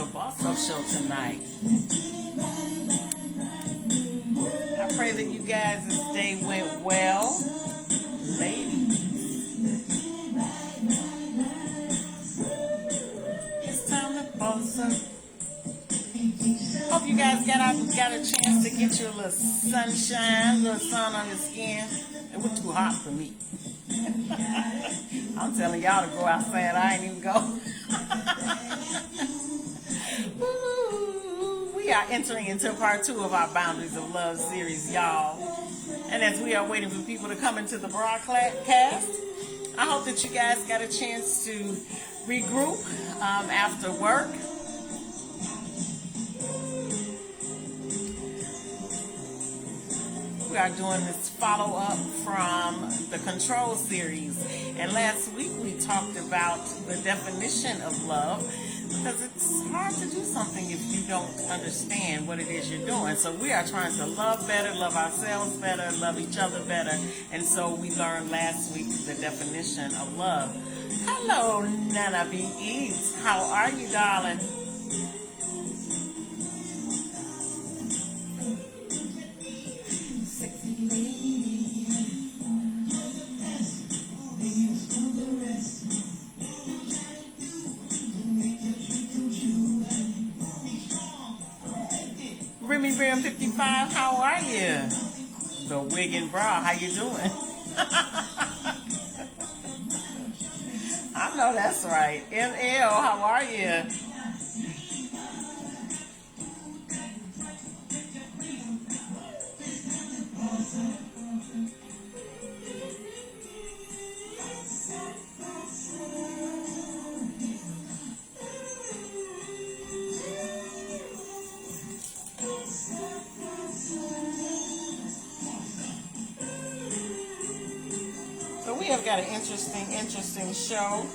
the Boss Up Show tonight. I pray that you guys' day went well. Ladies, it's time to boss up. Hope you guys got a chance to get your little sunshine, little sun on your skin. It was too hot for me. I'm telling y'all to go outside. I ain't even go. We are entering into part 2 of our Boundaries of Love series, y'all. And as we are waiting for people to come into the broadcast, I hope that you guys got a chance to regroup after work. We are doing this follow-up from the Control series. And last week we talked about the definition of love, because it's hard to do something if you don't understand what it is you're doing. So we are trying to love better, love ourselves better, love each other better. And so we learned last week the definition of love. Hello, Nana B. Eves. How are you, darling? Remy Brim 55, how are you? The wig and bra, how you doing? I know that's right. ML, how are you? So we have got an interesting show.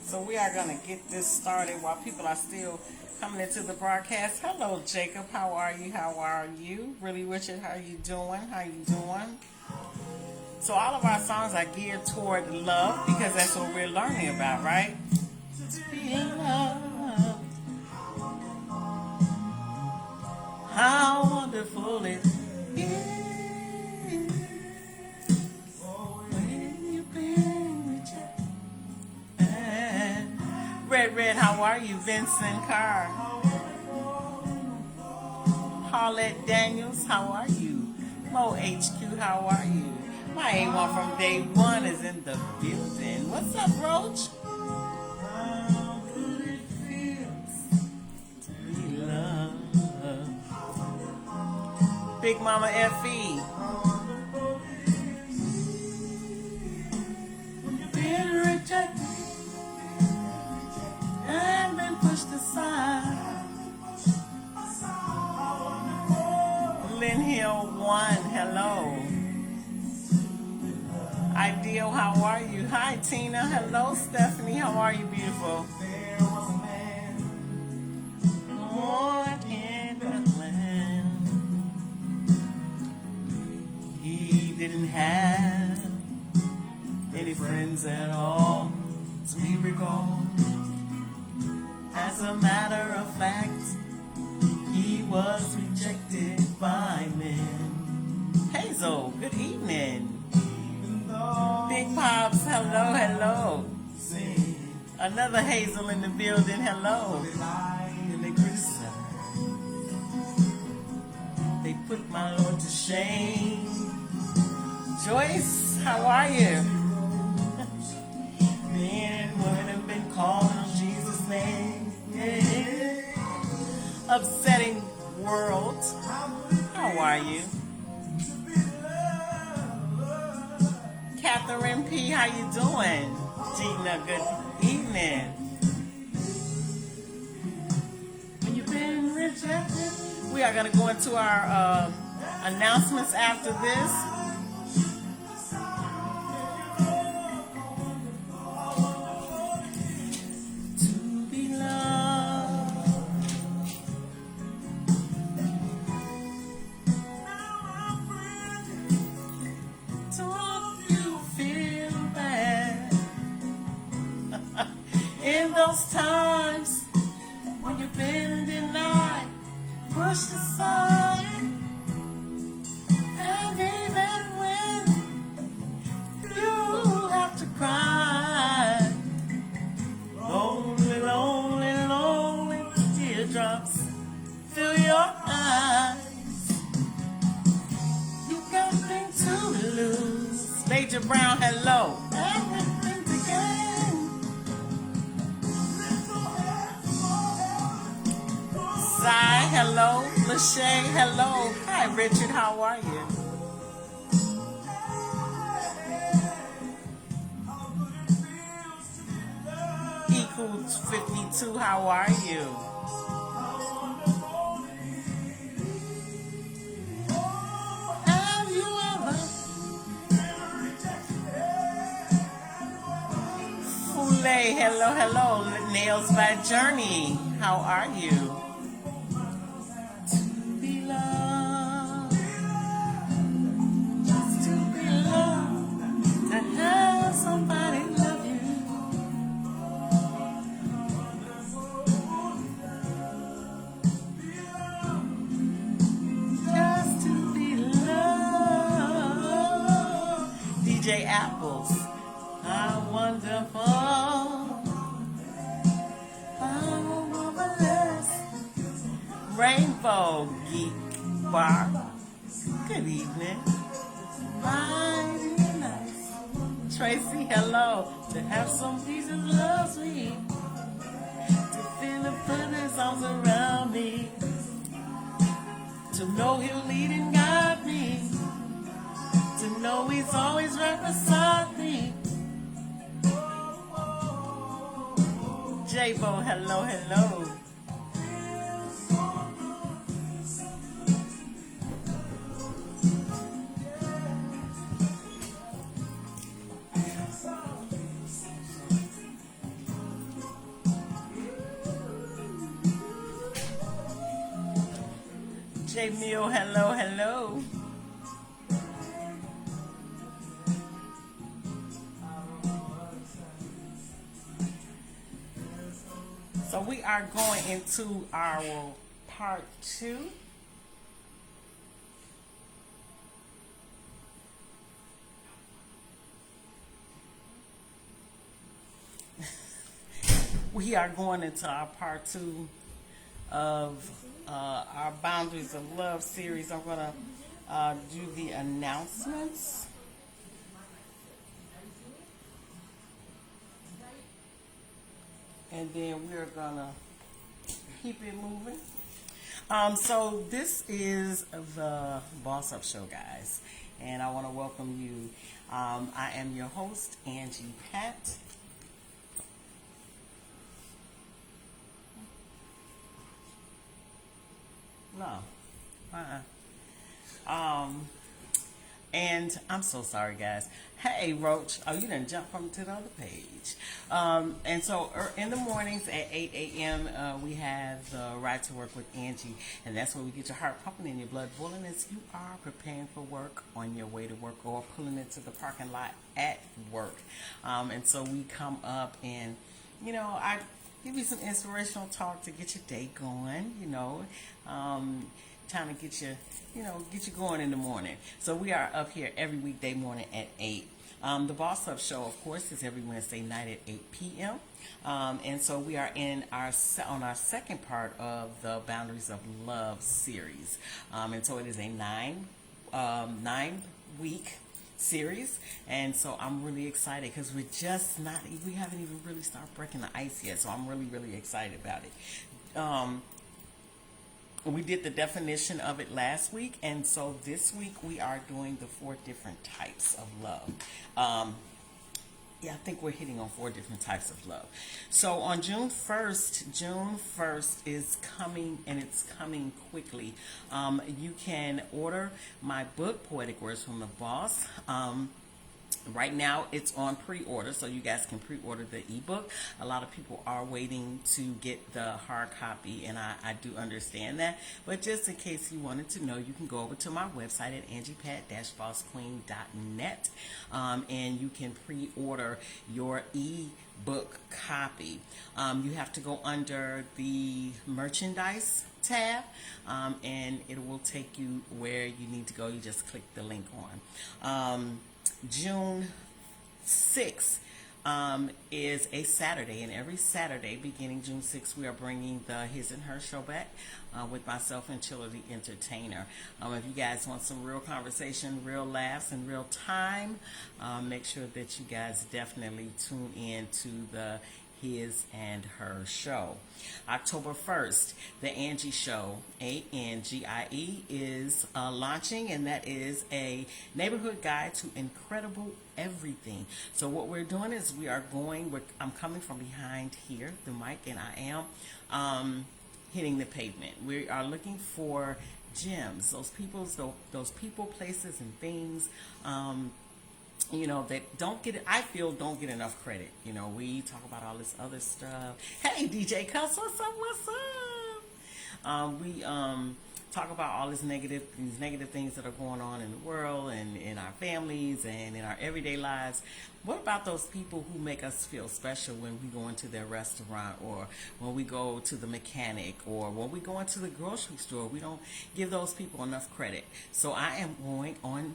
So we are going to get this started while people are still coming into the broadcast. Hello, Jacob. How are you? How are you? Really, Richard, how you doing? How you doing? So all of our songs are geared toward love, because that's what we're learning about, right? To be in love. How wonderful it is when you've been rejected. Red, how are you? Vincent Carr. Paulette Daniels, how are you? Mo HQ, how are you? My A1 from day one is in the building. What's up, Roach? How good it feels to be loved. Big Mama FE. You've been rejected and been pushed aside. Lynn Hill 1, hello. Ideal, how are you? Hi, Tina. Hello, Stephanie. How are you, beautiful? There was a man born in Bethlehem. He didn't have any friends at all to be recalled. As a matter of fact, he was rejected by men. Hazel, good evening. Big Pops, hello. Another Hazel in the building, hello. They criticize. They put my Lord to shame. Joyce, how are you? Men and women have been called in Jesus' name. Yeah. Upsetting world. How are you? Catherine P, how you doing? Gina, good evening. When you've been rejected, we are going to go into our announcements after this. To be loved those times when you've been denied, pushed aside, and even when you have to cry, lonely, lonely, lonely teardrops fill your eyes. You got things to lose. Major Brown, hello. Everything to gain. Cy, hello. Lachey, hello. Hi, Richard, how are you? Equals 52, how are you? Have you ever? Fule, hello, hello. Nails by Journey, how are you? To be loved, just to be loved, to have somebody love you. Just to be loved. DJ Apples, how wonderful, how marvelous. Rainbow Geek Bar, good evening. Mighty nice. Tracy, hello. To have some peace and love, sweet. To feel the put his arms around me. To know he'll lead and guide me. To know he's always right beside me. J-Bo, hello, hello. J Meal, hello, hello. So we are going into our part 2. We are going into our part 2 of our Boundaries of Love series. I'm going to do the announcements. And then we're going to keep it moving. So this is the Boss Up Show, guys. And I want to welcome you. I am your host, Angie Pat. No. And I'm so sorry, guys. Hey, Roach. Oh, you didn't jump from to the other page. And so in the mornings at 8 a.m., we have the Ride to Work with Angie. And that's where we get your heart pumping and your blood boiling as you are preparing for work, on your way to work, or pulling into the parking lot at work. And so we come up and, I give you some inspirational talk to get your day going, trying to get you going in the morning. So we are up here every weekday morning at 8. The Boss Up Show, of course, is every Wednesday night at 8 p.m. And so we are on our second part of the Boundaries of Love series. And so it is a 9-week series, and so I'm really excited because we haven't even really started breaking the ice yet, so I'm really excited about it. We did the definition of it last week, and so this week we are doing the 4 different types of love. I think we're hitting on 4 different types of love. So on June 1st is coming, and it's coming quickly. You can order my book, Poetic Words from the Boss. Right now, it's on pre-order, so you guys can pre-order the ebook. A lot of people are waiting to get the hard copy, and I do understand that. But just in case you wanted to know, you can go over to my website at angiepat-bossqueen.net, and you can pre-order your ebook copy. You have to go under the merchandise tab, and it will take you where you need to go. You just click the link on. June 6th is a Saturday, and every Saturday beginning June 6th, we are bringing the His and Her show back with myself and Chilla the Entertainer. If you guys want some real conversation, real laughs, and real time, make sure that you guys definitely tune in to the His and Her show. October 1st, the Angie Show, ANGIE, is launching, and that is a neighborhood guide to incredible everything. So what we're doing is I'm coming from behind here, the mic, and I am hitting the pavement. We are looking for gems, those people, places, and things. That I feel don't get enough credit. We talk about all this other stuff. Hey, DJ Cuss, what's up? We talk about all these negative things that are going on in the world and in our families and in our everyday lives. What about those people who make us feel special when we go into their restaurant, or when we go to the mechanic, or when we go into the grocery store? We don't give those people enough credit. So I am going on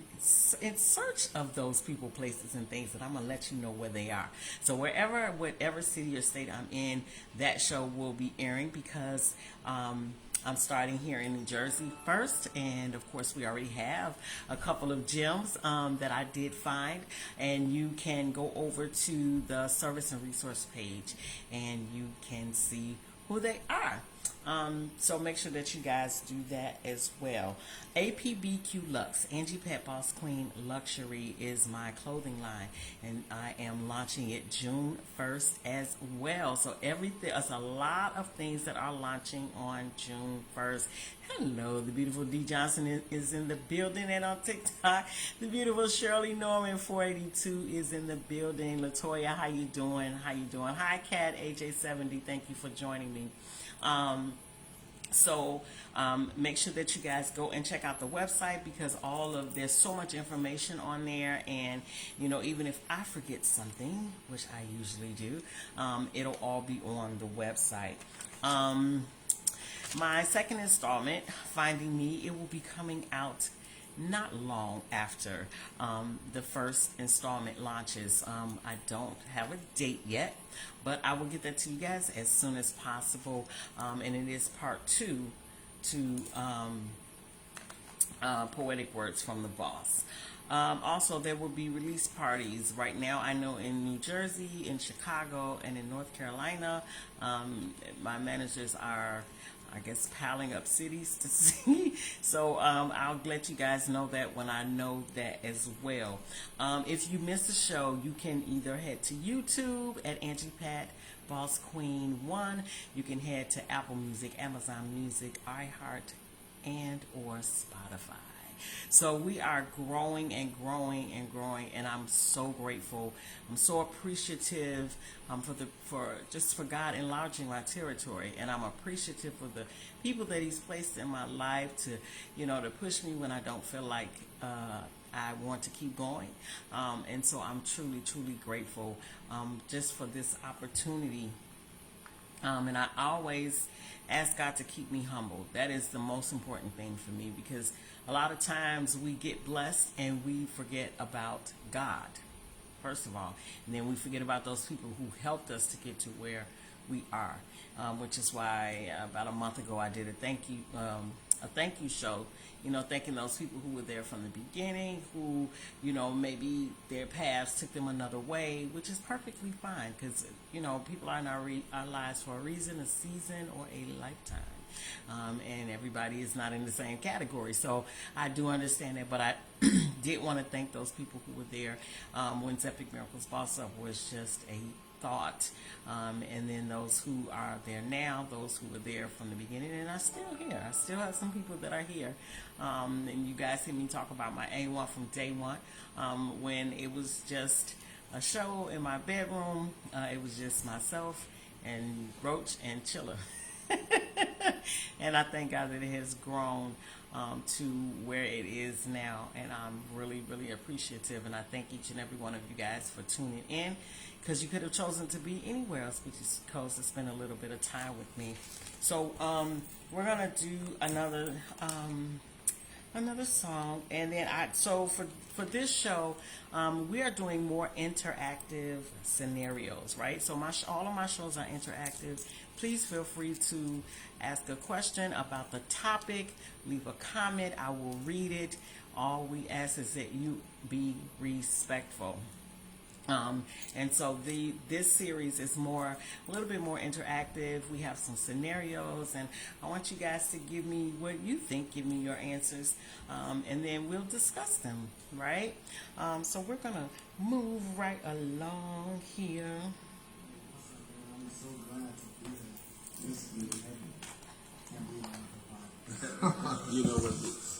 in search of those people, places, and things, that I'm going to let you know where they are. So whatever city or state I'm in, that show will be airing, because I'm starting here in New Jersey first, and of course we already have a couple of gems that I did find, and you can go over to the service and resource page and you can see who they are. So make sure that you guys do that as well. APBQ Luxe, Angie Pat Boss Queen Luxury, is my clothing line, and I am launching it June 1st as well. So there's a lot of things that are launching on June 1st. Hello, the beautiful D Johnson is in the building, and on TikTok, the beautiful Shirley Norman 482 is in the building. Latoya, how you doing? Hi, Cat AJ70. Thank you for joining me. So make sure that you guys go and check out the website, because there's so much information on there, and even if I forget something, which I usually do, it'll all be on the website. My second installment, Finding Me, it will be coming out not long after the first installment launches. I don't have a date yet, but I will get that to you guys as soon as possible. And it is part 2 to Poetic Words from the Boss. Also, there will be release parties. Right now, I know in New Jersey, in Chicago, and in North Carolina, my managers are, I guess, piling up cities to see. So I'll let you guys know that when I know that as well. If you missed the show, you can either head to YouTube at Angie Pat Boss Queen 1. You can head to Apple Music, Amazon Music, iHeart, and or Spotify. So we are growing and growing and growing, and I'm so grateful. I'm so appreciative for God enlarging my territory, and I'm appreciative for the people that He's placed in my life to push me when I don't feel like I want to keep going. And so I'm truly, truly grateful just for this opportunity. And I always ask God to keep me humble. That is the most important thing for me, because a lot of times we get blessed and we forget about God, first of all. And then we forget about those people who helped us to get to where we are, which is why about a month ago I did a thank you show, thanking those people who were there from the beginning, who, maybe their paths took them another way, which is perfectly fine, because, people are in our lives for a reason, a season, or a lifetime. And everybody is not in the same category. So I do understand that, but I did want to thank those people who were there when Epic Miracles Boss Up was just a thought. And then those who are there now, those who were there from the beginning and are still here. I still have some people that are here. And you guys hear me talk about my A1 from day one, when it was just a show in my bedroom. It was just myself and Roach and Chilla. And I thank God that it has grown to where it is now, and I'm really, really appreciative, and I thank each and every one of you guys for tuning in, because you could have chosen to be anywhere else, but you chose to spend a little bit of time with me. So we're gonna do another song, and then for this show, we are doing more interactive scenarios, right? So all of my shows are interactive. Please feel free to ask a question about the topic, leave a comment, I will read it. All we ask is that you be respectful. And so this series is a little bit more interactive. We have some scenarios, and I want you guys to give me what you think, give me your answers, and then we'll discuss them, right? So we're gonna move right along here. I'm so glad to be here. You know what?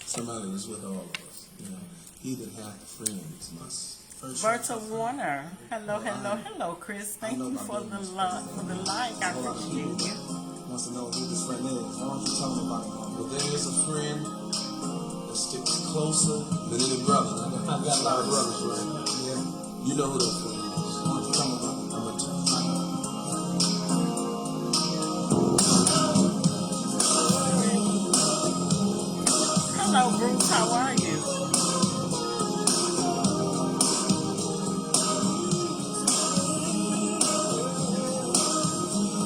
Somebody was with all of us. You know, he that hath a friend is must. Berta Warner. Hello, Chris. Thank you for the like. I appreciate you. Wants to know who this friend is. Why don't you tell me about him? Well, there is a friend that sticks closer than any brother. I've got a lot of brothers, right? Yeah. You know who that friend is. Why don't you tell me about him? I'm gonna tell you. Hello, Bruce. How are you?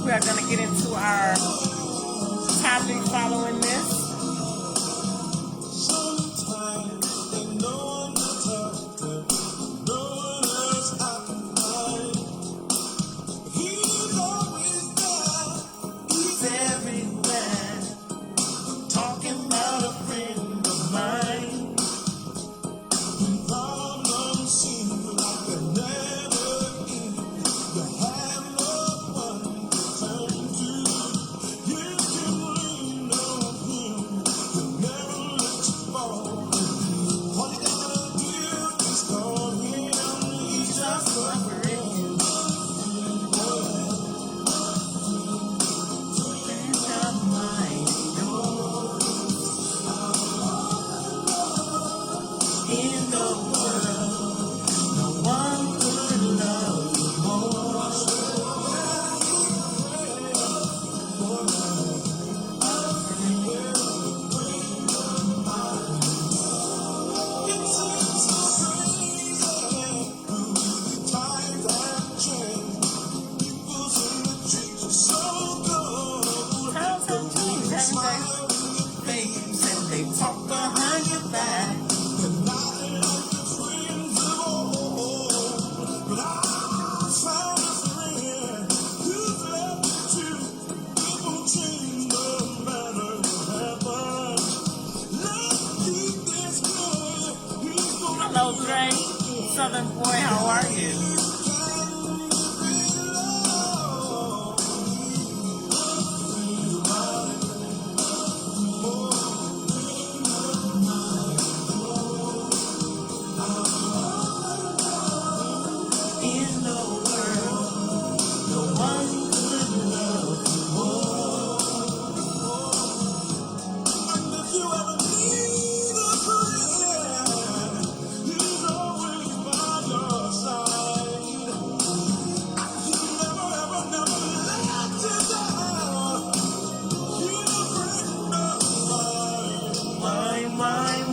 We are going to get into our topic following this. He's everywhere, talking about a friend of mine. Problems seem like they're never end. You have no one to turn to. You can lean on him. He'll never let you fall. All you gotta do is call him. He's just a friend. In the world, no one could love you more. It seems so crazy, times have changed. People's in the trees are so good. Times have changed, haven't they? Face and they talk behind your back. Hello, Dre. Southern boy, how are you? In the world, no one could love you more. And if you ever need a friend, he's always by your side. He'll never let you down. He's a friend of mine. Mine.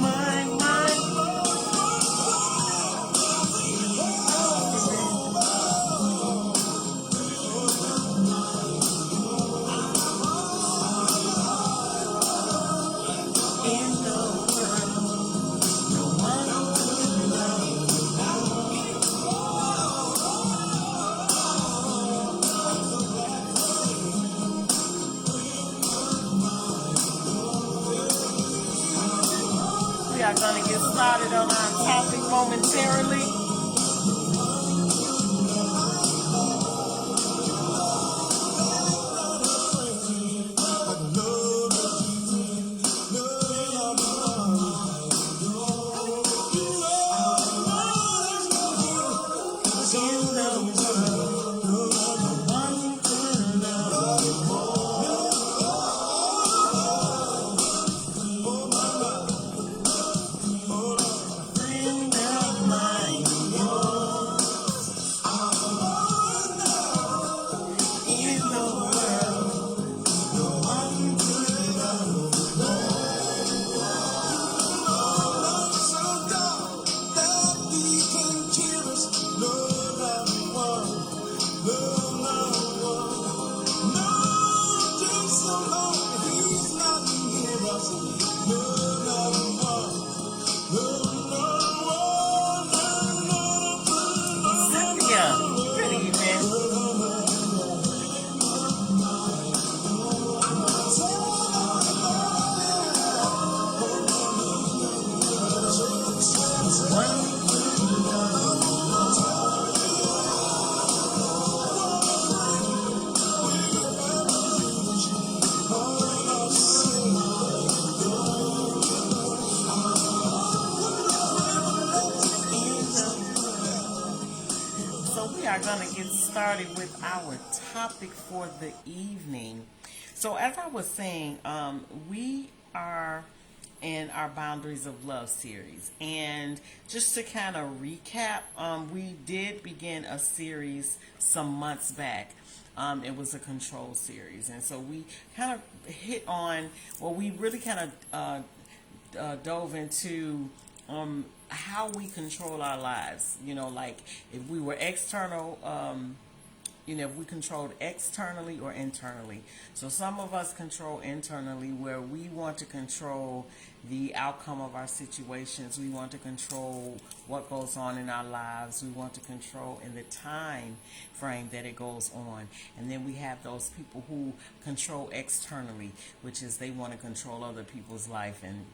In the world, no one could love you more. We are going to get started on our topic momentarily. going to get started with our topic for the evening. So, as I was saying, we are in our Boundaries of Love series. And just to kind of recap, we did begin a series some months back. It was a control series. And so we kind of hit on, well, we really kind of dove into how we control our lives. You know, like if we were external, if we controlled externally or internally. So some of us control internally, where we want to control the outcome of our situations. We want to control what goes on in our lives. We want to control in the time frame that it goes on. And then we have those people who control externally, which is they want to control other people's life and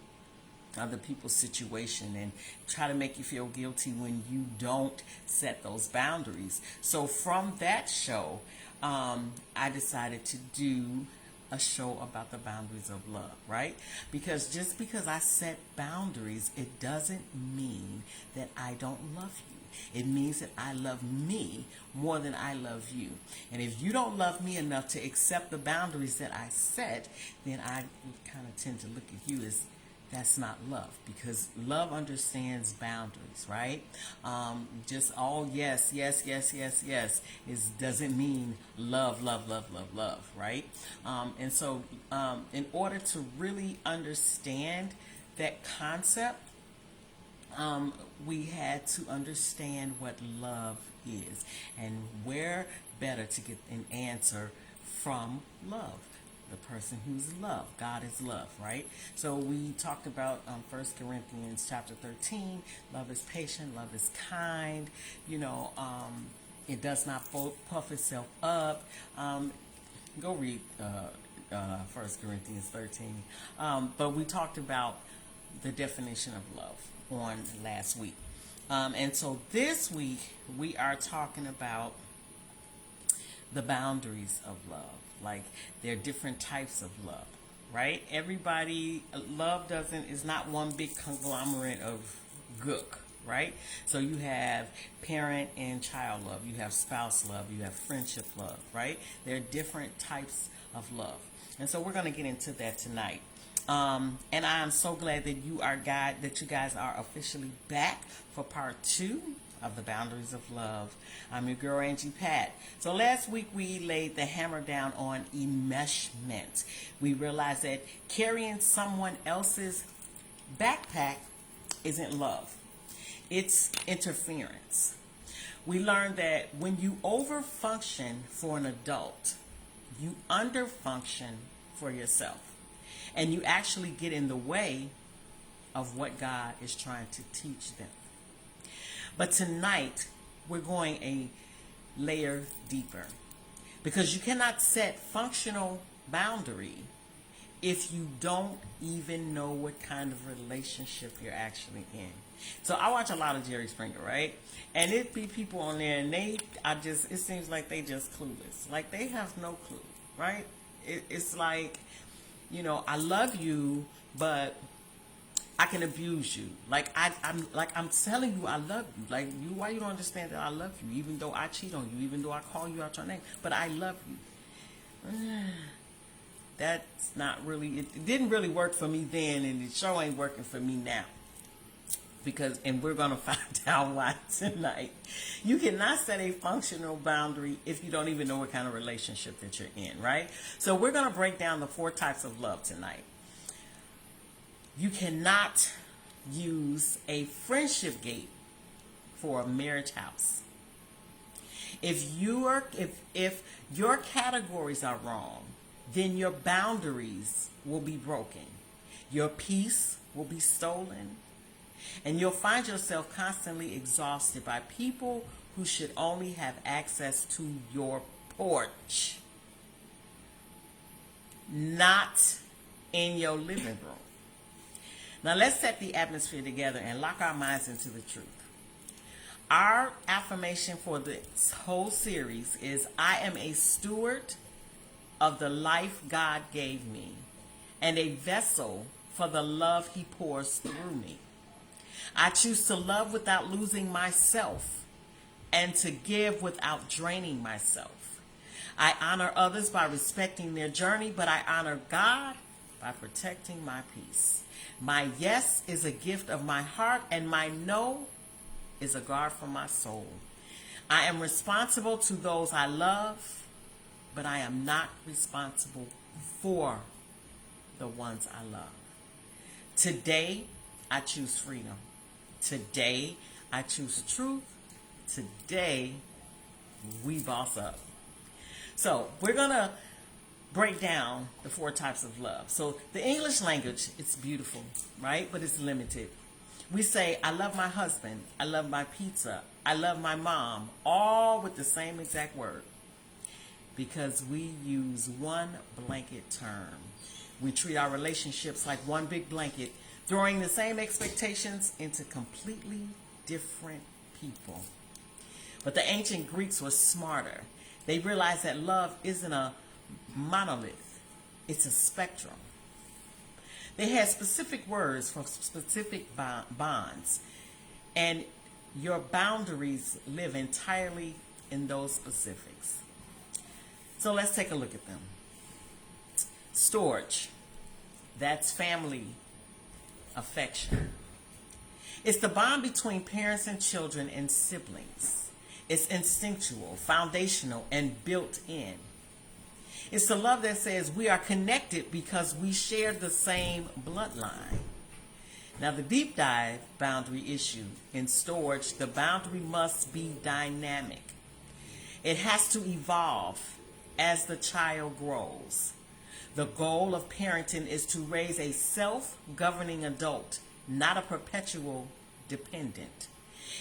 other people's situation and try to make you feel guilty when you don't set those boundaries. So from that show, I decided to do a show about the boundaries of love, right? Because just because I set boundaries, it doesn't mean that I don't love you. It means that I love me more than I love you. And if you don't love me enough to accept the boundaries that I set, then I kind of tend to look at you as that's not love, because love understands boundaries, right? Just all yes doesn't mean love, right? And so in order to really understand that concept, we had to understand what love is, and where better to get an answer from love. The person who's love. God is love, right? So we talked about 1 Corinthians chapter 13. Love is patient. Love is kind. It does not puff itself up. Go read 1 Corinthians 13. But we talked about the definition of love on last week. And so this week we are talking about the boundaries of love. Like, there are different types of love, right? Everybody, love is not one big conglomerate of gook, right? So you have parent and child love, you have spouse love, you have friendship love, right? There are different types of love. And so we're going to get into that tonight. And I am so glad that you guys are officially back for part 2 of the Boundaries of Love. I'm your girl, Angie Pat. So last week we laid the hammer down on enmeshment. We realized that carrying someone else's backpack isn't love. It's interference. We learned that when you overfunction for an adult, you underfunction for yourself. And you actually get in the way of what God is trying to teach them. But tonight, we're going a layer deeper, because you cannot set functional boundary if you don't even know what kind of relationship you're actually in. So I watch a lot of Jerry Springer, right? And it be people on there, and it seems like they just clueless. Like, they have no clue, right? It's like, I love you, but I can abuse you. I'm telling you I love you. Like, why you don't understand that I love you, even though I cheat on you, even though I call you out your name, but I love you. That's not really, it didn't really work for me then, and it sure ain't working for me now. And we're going to find out why tonight. You cannot set a functional boundary if you don't even know what kind of relationship that you're in, right? So we're going to break down the 4 types of love tonight. You cannot use a friendship gate for a marriage house. If your categories are wrong, then your boundaries will be broken. Your peace will be stolen. And you'll find yourself constantly exhausted by people who should only have access to your porch, not in your living room. Now let's set the atmosphere together and lock our minds into the truth. Our affirmation for this whole series is, I am a steward of the life God gave me and a vessel for the love He pours through me. I choose to love without losing myself and to give without draining myself. I honor others by respecting their journey, but I honor God by protecting my peace. My yes is a gift of my heart, and my no is a guard for my soul. I am responsible to those I love, but I am not responsible for the ones I love. Today, I choose freedom. Today, I choose truth. Today, we boss up. So, we're going to break down the 4 types of love. So, the English language, it's beautiful, right? But it's limited. We say, I love my husband, I love my pizza, I love my mom, all with the same exact word. Because we use one blanket term. We treat our relationships like one big blanket, throwing the same expectations into completely different people. But the ancient Greeks were smarter. They realized that love isn't a monolith, it's a spectrum. They had specific words for specific bonds, and your boundaries live entirely in those specifics. So let's take a look at them. Storge, that's family affection. It's the bond between parents and children and siblings. It's instinctual, foundational, and built in. It's the love that says we are connected because we share the same bloodline. Now, the deep dive boundary issue in storge, the boundary must be dynamic. It has to evolve as the child grows. The goal of parenting is to raise a self-governing adult, not a perpetual dependent.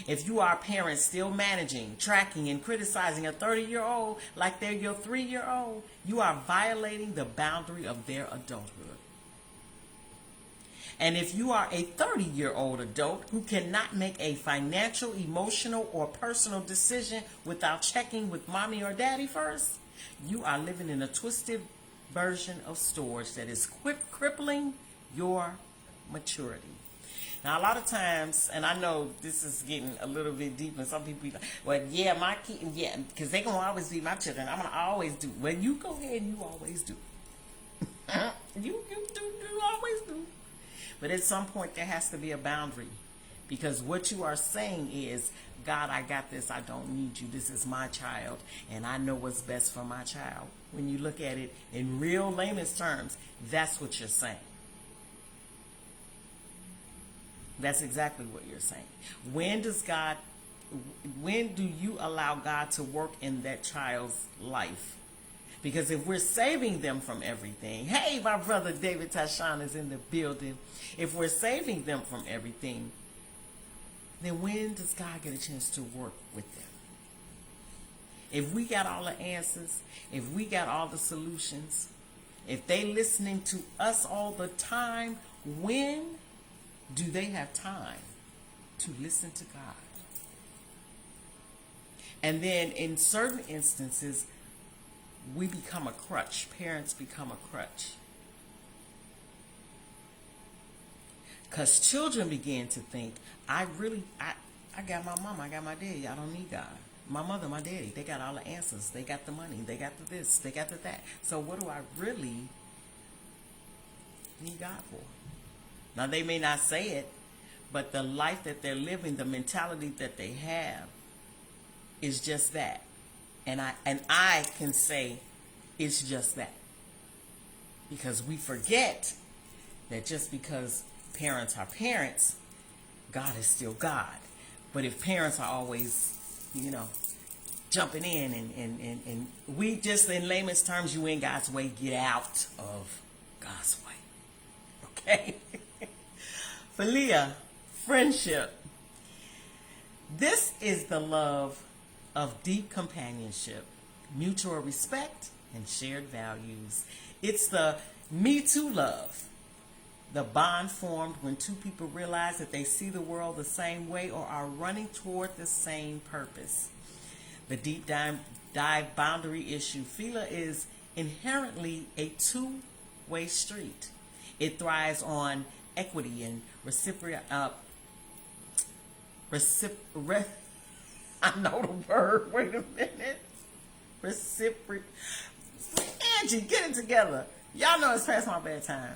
If you are a parent still managing, tracking, and criticizing a 30-year-old like they're your 3-year-old, you are violating the boundary of their adulthood. And if you are a 30-year-old adult who cannot make a financial, emotional, or personal decision without checking with mommy or daddy first, you are living in a twisted version of storage that is crippling your maturity. Now, a lot of times, and I know this is getting a little bit deep, and some people be like, well, yeah, my kid, yeah, because they're going to always be my children. I'm going to always do. Well, you go ahead and you always do. you always do. But at some point, there has to be a boundary. Because what you are saying is, God, I got this. I don't need you. This is my child, and I know what's best for my child. When you look at it in real layman's terms, that's what you're saying. That's exactly what you're saying. When do you allow God to work in that child's life? Because if we're saving them from everything, hey, my brother David Tashan is in the building. If we're saving them from everything, then when does God get a chance to work with them? If we got all the answers, if we got all the solutions, if they listening to us all the time, when do they have time to listen to God? And then in certain instances, we become a crutch. Parents become a crutch. Because children begin to think, I got my mama, I got my daddy, I don't need God. My mother, my daddy, they got all the answers. They got the money, they got the this, they got the that. So what do I really need God for? Now, they may not say it, but the life that they're living, the mentality that they have is just that. And I can say it's just that. Because we forget that just because parents are parents, God is still God. But if parents are always, jumping in and we just, in layman's terms, you in God's way, get out of God's way. Okay? Philia, friendship. This is the love of deep companionship, mutual respect, and shared values. It's the Me Too love, the bond formed when two people realize that they see the world the same way or are running toward the same purpose. The deep dive boundary issue. Philia is inherently a two-way street. It thrives on equity and I know the word. Wait a minute. Reciproc. Angie, get it together. Y'all know it's past my bedtime.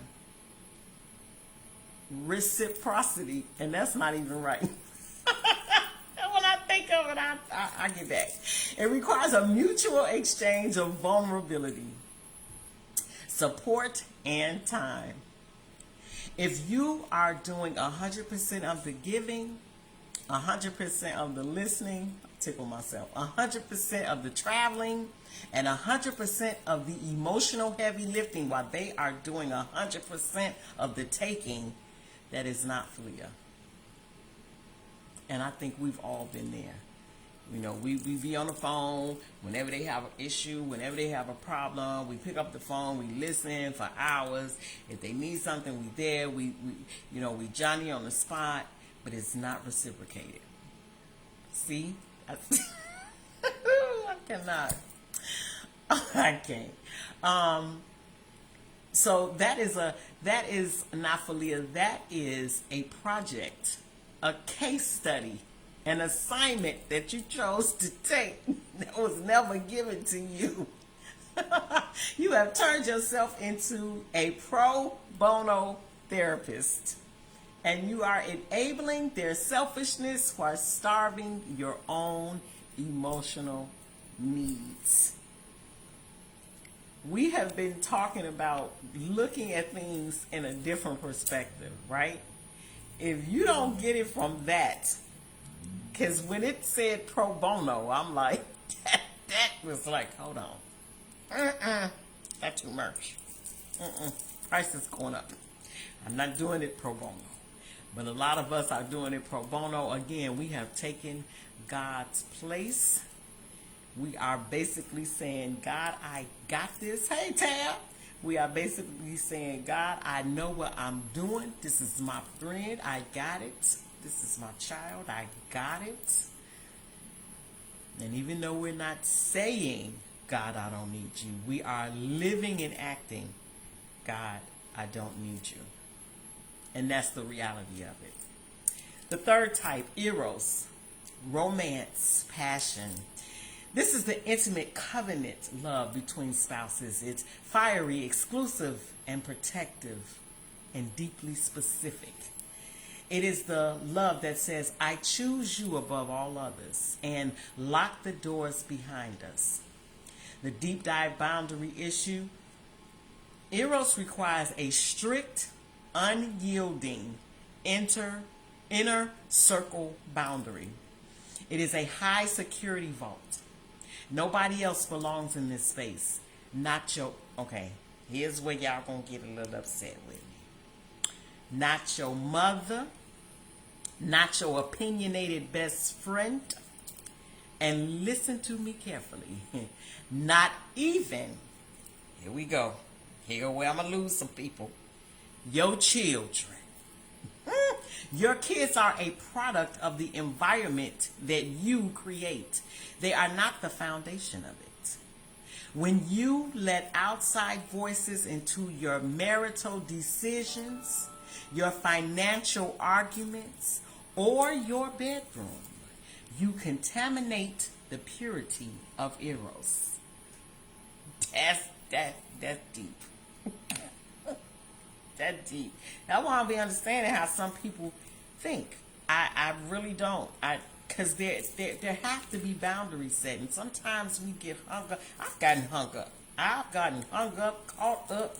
Reciprocity, and that's not even right. And when I think of it, I get back. It requires a mutual exchange of vulnerability, support, and time. If you are doing 100% of the giving, 100% of the listening, tickle myself, 100% of the traveling, and 100% of the emotional heavy lifting while they are doing 100% of the taking, that is not Philea. And I think we've all been there. You know, we be on the phone whenever they have an issue, whenever they have a problem. We pick up the phone, we listen for hours. If they need something, we there. We Johnny on the spot, but it's not reciprocated. See, I cannot. I can't. So that is not Philea. That is a project, a case study, an assignment that you chose to take that was never given to you. You have turned yourself into a pro bono therapist, and you are enabling their selfishness while starving your own emotional needs. We have been talking about looking at things in a different perspective, right? If you don't get it from that, because when it said pro bono, I'm like, that was like, hold on. That's too much. Price is going up. I'm not doing it pro bono. But a lot of us are doing it pro bono. Again, we have taken God's place. We are basically saying, God, I got this. Hey, Tab. We are basically saying, God, I know what I'm doing. This is my friend. I got it. This is my child. I got it. And even though we're not saying, God, I don't need you, we are living and acting, God, I don't need you. And that's the reality of it. The third type, eros, romance, passion. This is the intimate covenant love between spouses. It's fiery, exclusive, and protective, and deeply specific. It is the love that says, I choose you above all others, and lock the doors behind us. The deep dive boundary issue. Eros requires a strict, unyielding, inner circle boundary. It is a high security vault. Nobody else belongs in this space. Not your, okay, here's where y'all gonna get a little upset with me. Not your mother, not your opinionated best friend, and listen to me carefully, not even, here we go, here where I'm gonna lose some people, your children. Your kids are a product of the environment that you create. They are not the foundation of it. When you let outside voices into your marital decisions, your financial arguments, or your bedroom, you contaminate the purity of eros. That's deep. That deep. That's why I'll be understanding how some people think. I really don't. Because there have to be boundaries set. And sometimes we get hung up. I've gotten hung up, caught up.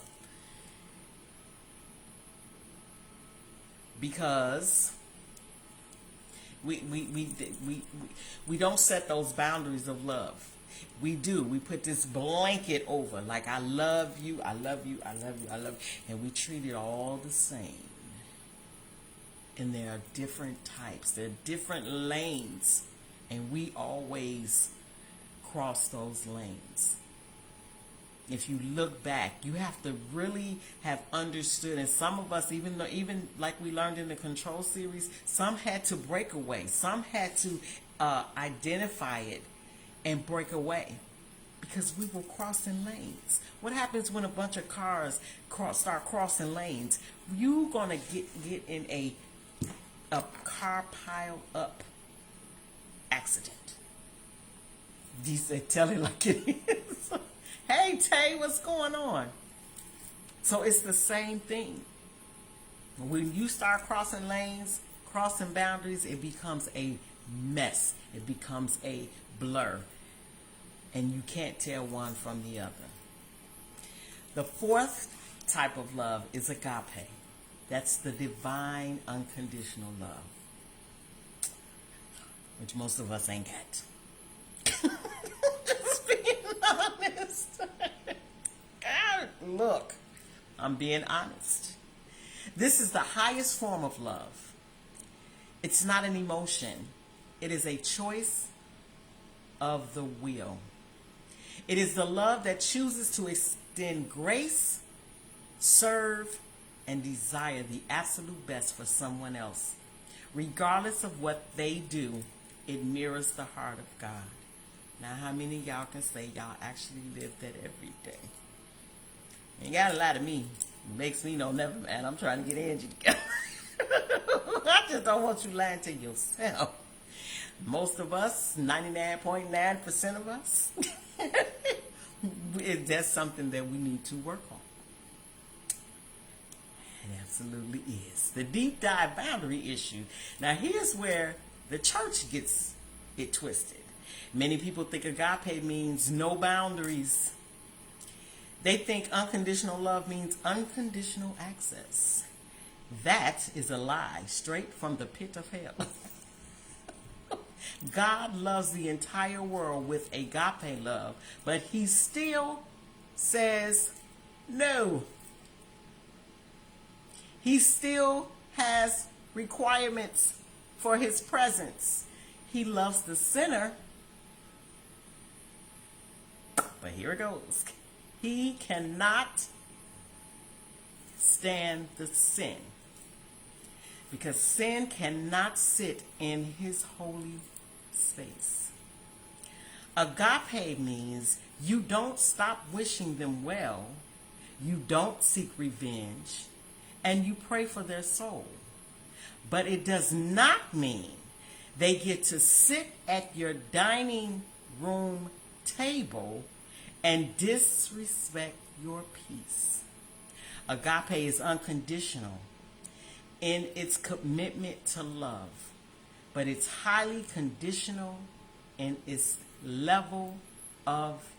Because we don't set those boundaries of love. We do. We put this blanket over, like I love you, I love you, I love you, I love you, and we treat it all the same. And there are different types. There are different lanes, and we always cross those lanes. If you look back, you have to really have understood, and some of us, even like we learned in the control series, some had to break away. Some had to identify it and break away because we were crossing lanes. What happens when a bunch of cars start crossing lanes? You're gonna get in a car pile up accident. D said, tell it like it is. Hey, Tay, what's going on? So it's the same thing. When you start crossing lanes, crossing boundaries, it becomes a mess. It becomes a blur. And you can't tell one from the other. The fourth type of love is agape. That's the divine unconditional love, which most of us ain't got. Just being honest. God, look, I'm being honest. This is the highest form of love. It's not an emotion. It is a choice of the will. It is the love that chooses to extend grace, serve, and desire the absolute best for someone else. Regardless of what they do, it mirrors the heart of God. Now, how many of y'all can say y'all actually live that every day? You gotta lie to me. It makes me know never, man. I'm trying to get Angie together. I just don't want you lying to yourself. Most of us, 99.9% of us, that's something that we need to work on. It absolutely is. The deep dive boundary issue. Now, here's where the church gets it twisted. Many people think agape means no boundaries. They think unconditional love means unconditional access. That is a lie, straight from the pit of hell. God loves the entire world with agape love, but he still says no. He still has requirements for his presence. He loves the sinner, but here it goes. He cannot stand the sin, because sin cannot sit in his holy space. Agape means you don't stop wishing them well, you don't seek revenge, and you pray for their soul. But it does not mean they get to sit at your dining room table and disrespect your peace. Agape is unconditional in its commitment to love, but it's highly conditional in its level of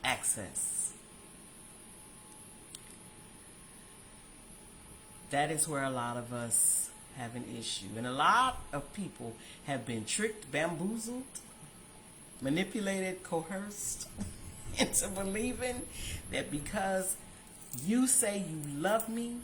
access. That is where a lot of us have an issue. And a lot of people have been tricked, bamboozled, manipulated, coerced into believing that because you say you love me,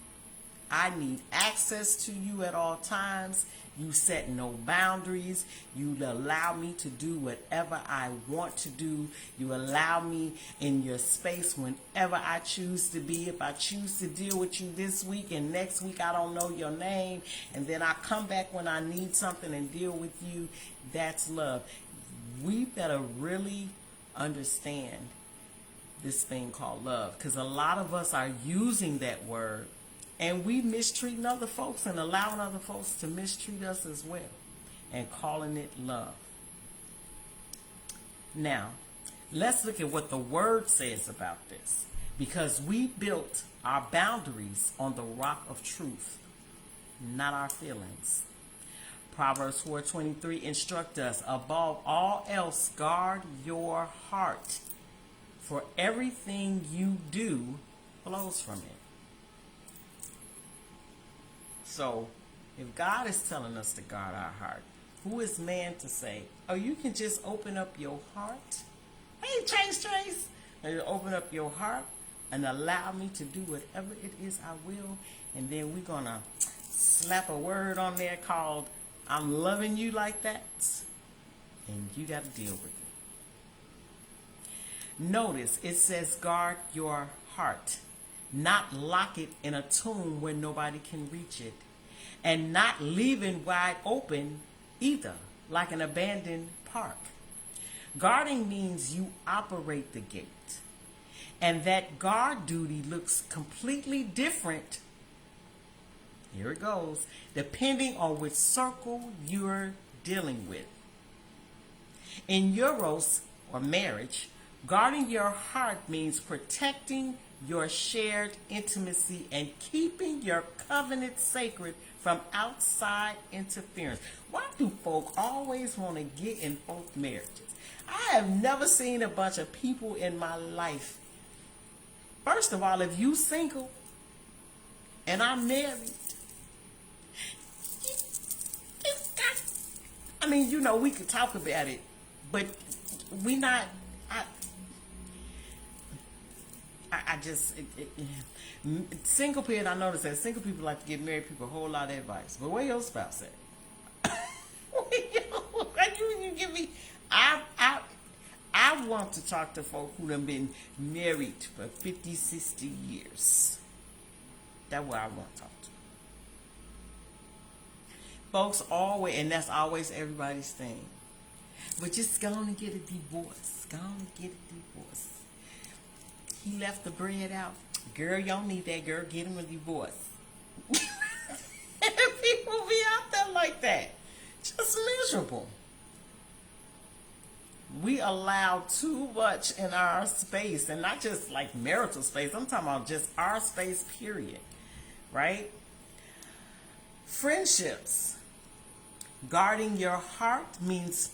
I need access to you at all times. You set no boundaries. You allow me to do whatever I want to do. You allow me in your space whenever I choose to be. If I choose to deal with you this week and next week I don't know your name, and then I come back when I need something and deal with you, that's love. We better really understand this thing called love, because a lot of us are using that word and we mistreating other folks and allowing other folks to mistreat us as well and calling it love. Now, let's look at what the word says about this, because we built our boundaries on the rock of truth, not our feelings. Proverbs 4:23 instructs us, above all else, guard your heart, for everything you do flows from it. So, if God is telling us to guard our heart, who is man to say, oh, you can just open up your heart? Hey, Trace, you open up your heart and allow me to do whatever it is I will, and then we're going to slap a word on there called, I'm loving you like that, and you got to deal with it. Notice it says guard your heart, not lock it in a tomb where nobody can reach it, and not leave it wide open either, like an abandoned park. Guarding means you operate the gate, and that guard duty looks completely different, here it goes, depending on which circle you're dealing with. In Euros, or marriage, guarding your heart means protecting your shared intimacy and keeping your covenant sacred from outside interference. Why do folk always want to get in folk marriages? I have never seen a bunch of people in my life. First of all, if you single and I'm married, I mean, you know, we could talk about it, but we not. I just single people. I notice that single people like to give married people a whole lot of advice. But where your spouse at? you give me. I want to talk to folk who have been married for 50, 60 years. That's what I want to talk to. Folks always, and that's always everybody's thing. But just go on and get a divorce. Go on and get a divorce. He left the bread out. Girl, you don't need that, girl. Get him a divorce. People be out there like that. Just miserable. We allow too much in our space, and not just like marital space. I'm talking about just our space, period. Right? Friendships. Guarding your heart means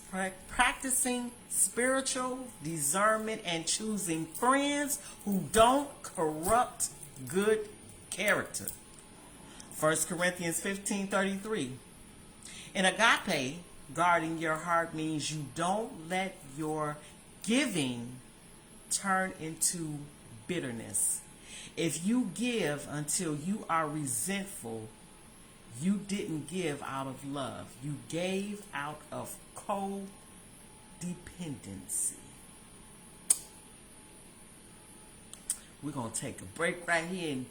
practicing spiritual discernment and choosing friends who don't corrupt good character. 1 Corinthians 15:33. In agape, guarding your heart means you don't let your giving turn into bitterness. If you give until you are resentful, you didn't give out of love. You gave out of codependency. We're going to take a break right here and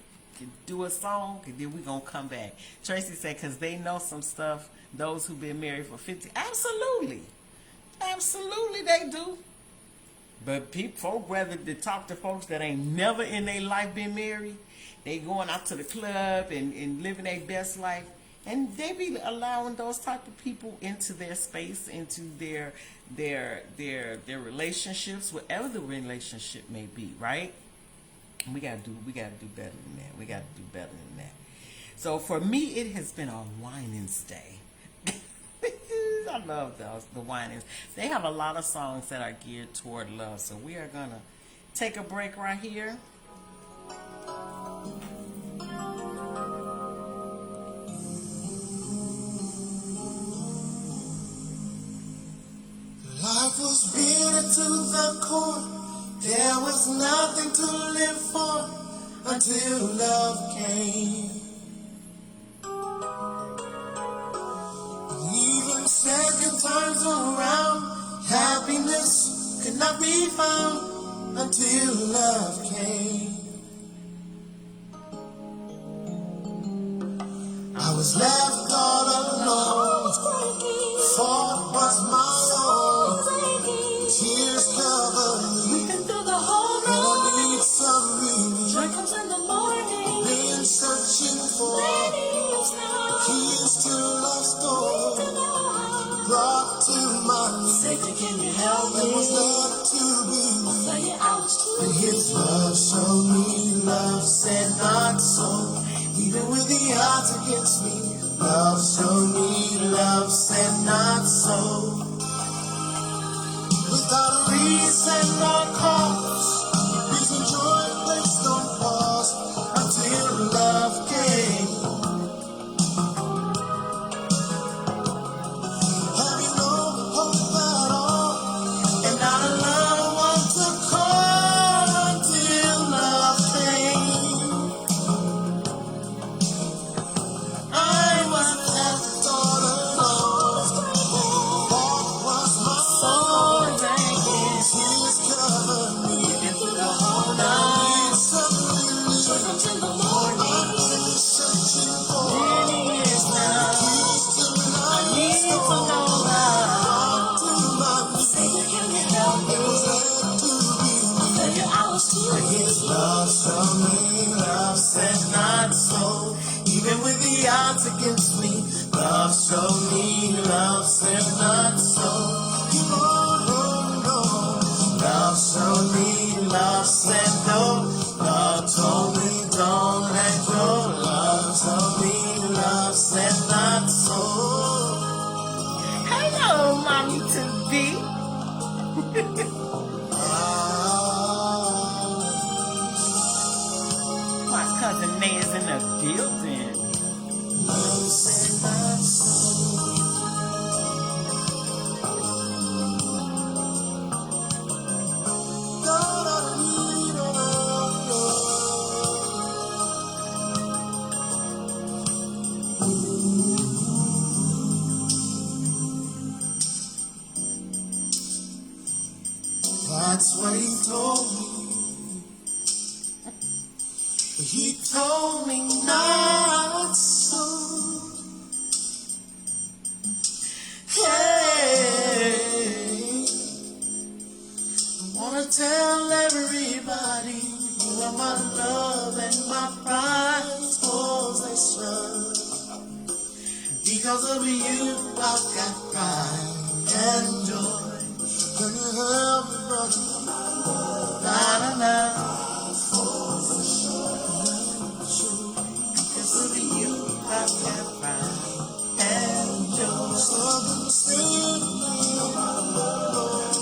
do a song, and then we're going to come back. Tracy said, because they know some stuff, those who've been married for 50. Absolutely. Absolutely they do. But folk rather to talk to folks that ain't never in their life been married. They going out to the club and living their best life. And they be allowing those type of people into their space, into their relationships, whatever the relationship may be, right? We gotta do better than that. We gotta do better than that. So for me, it has been a Winans day. I love the Winans. They have a lot of songs that are geared toward love. So we are gonna take a break right here. Life was bitter to the core. There was nothing to live for until love came. Even second times around, happiness could not be found until love came. I was left all alone, fault was my own. Tears covered me. Weeping through the whole night. And I need some relief. Joy comes in the morning. Been searching for the keys to lost door. Brought to my knees. Safety, can you help me? It was left to be. I'll tell you I was too. And his love showed me love, said not so. Even with the odds against me, love showed me love, said not so. Without a reason or cause, reason joy placed on pause until love came. Having no hope at all, and not a loved one to call until love came. I was left all alone. Fault was my own. Tears covered me. Through the whole night. Joy comes in the morning. I've been searching for many years now. I need to know how. Savior, can you help me? I'll tell you I was too. His love showed me love, said not so. Even with the odds against me, love showed me love, said not so. You know what he told me. He told me not so. Hey, I wanna tell everybody you are my love and my prize possession. Because of you, I've got pride and joy. Can you help me, brother? Na na na. Because of you, I've got pride and joy. So understand me, my love.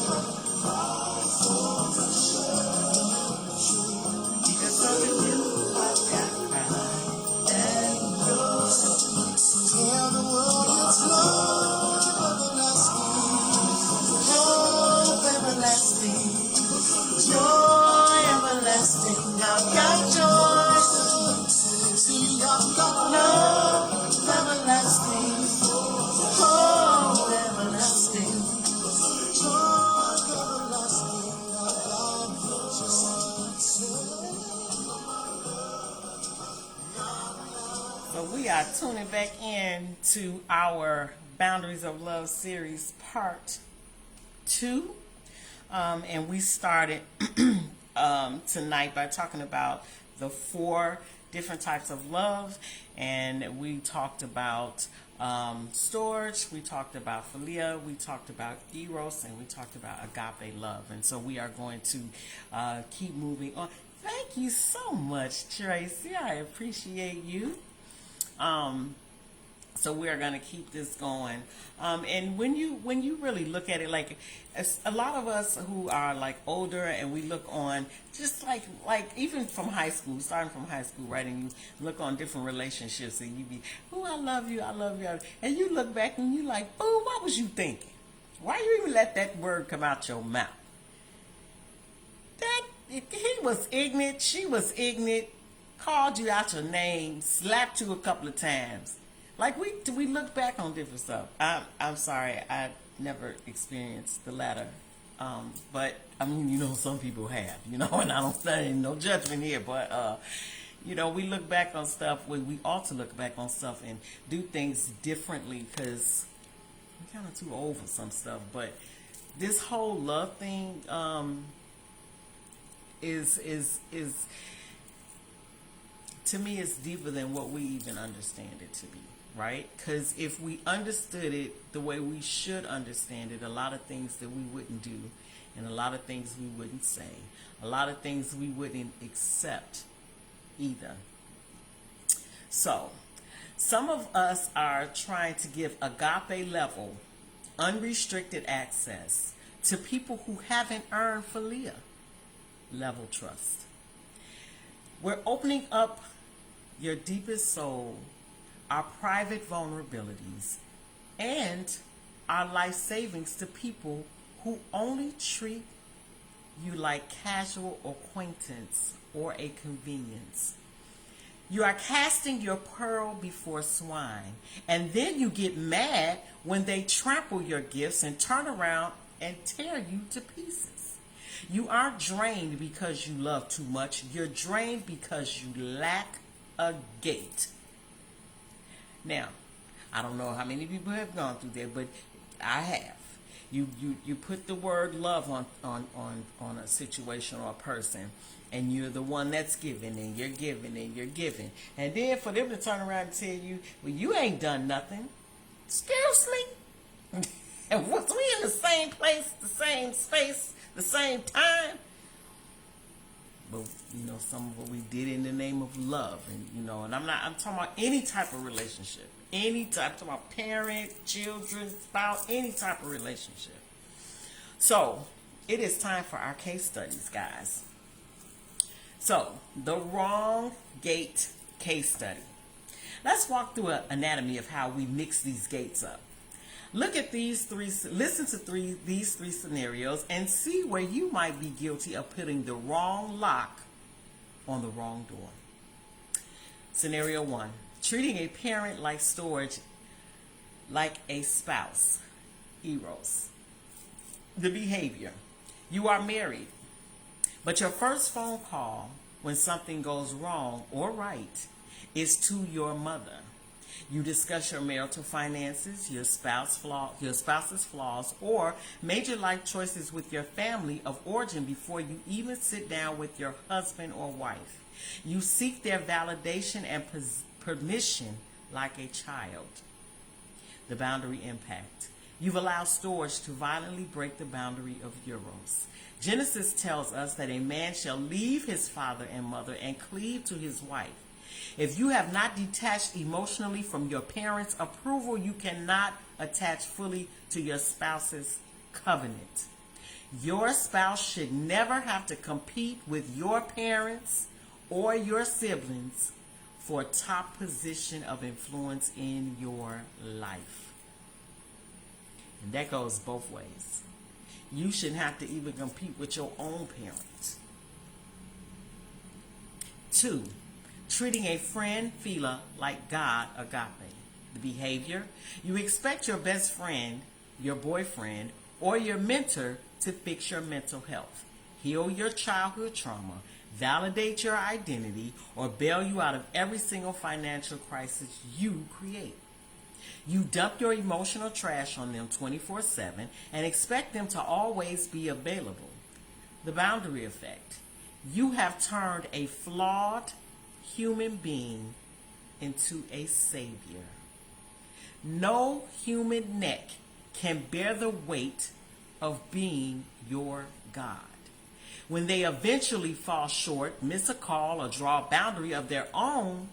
Because of you, I've got pride and joy. Tell the world it's love everlasting, hope everlasting, joy everlasting. I've got joy. See, I've got love everlasting, hope everlasting, joy everlasting. I've got So we are tuning back in to our Boundaries of Love series part 2. And we started tonight by talking about the 4 different types of love. And we talked about storge, we talked about philia, we talked about eros, and we talked about agape love. And so we are going to keep moving on. Thank you so much, Tracy. I appreciate you. So we're going to keep this going. And when you really look at it, like a lot of us who are like older and we look on just like even from high school, starting from high school, right? And you look on different relationships and you be, oh, I love you. And you look back and you like, oh, what was you thinking? Why you even let that word come out your mouth? He was ignorant. She was ignorant. Called you out your name, slapped you a couple of times. Like we look back on different stuff. I'm sorry, I never experienced the latter. But I mean, some people have, and I don't say no judgment here, but we look back on stuff when we ought to look back on stuff and do things differently because we're kind of too old for some stuff. But this whole love thing is to me, it's deeper than what we even understand it to be, right? Because if we understood it the way we should understand it, a lot of things that we wouldn't do, and a lot of things we wouldn't say, a lot of things we wouldn't accept either. So, some of us are trying to give agape level, unrestricted access to people who haven't earned philia level trust. We're opening up your deepest soul, our private vulnerabilities, and our life savings to people who only treat you like casual acquaintance or a convenience. You are casting your pearl before swine, and then you get mad when they trample your gifts and turn around and tear you to pieces. You aren't drained because you love too much. You're drained because you lack a gate. Now, I don't know how many people have gone through that, but I have. You put the word love on a situation or a person, and you're the one that's giving, and you're giving, and you're giving. And then for them to turn around and tell you, well, you ain't done nothing. Excuse me? And was we in the same place, the same space, the same time? But some of what we did in the name of love, and I'm talking about any type of relationship, any type, I'm talking about parent, children, spouse, any type of relationship. So it is time for our case studies, guys. So the wrong gate case study. Let's walk through an anatomy of how we mix these gates up. Look at these three, listen to these three scenarios and see where you might be guilty of putting the wrong lock on the wrong door. Scenario 1, treating a parent like storge, like a spouse, eros. The behavior. You are married. But your first phone call when something goes wrong or right is to your mother. You discuss your marital finances, your spouse's flaws, or major life choices with your family of origin before you even sit down with your husband or wife. You seek their validation and permission like a child. The boundary impact. You've allowed storage to violently break the boundary of Eros. Genesis tells us that a man shall leave his father and mother and cleave to his wife. If you have not detached emotionally from your parents' approval, you cannot attach fully to your spouse's covenant. Your spouse should never have to compete with your parents or your siblings for a top position of influence in your life. And that goes both ways. You shouldn't have to even compete with your own parents. 2. Treating a friend, phila, like God, agape. The behavior. You expect your best friend, your boyfriend, or your mentor to fix your mental health, heal your childhood trauma, validate your identity, or bail you out of every single financial crisis you create. You dump your emotional trash on them 24/7 and expect them to always be available. The boundary effect. You have turned a flawed human being into a savior. No human neck can bear the weight of being your God. When they eventually fall short, miss a call, or draw a boundary of their own,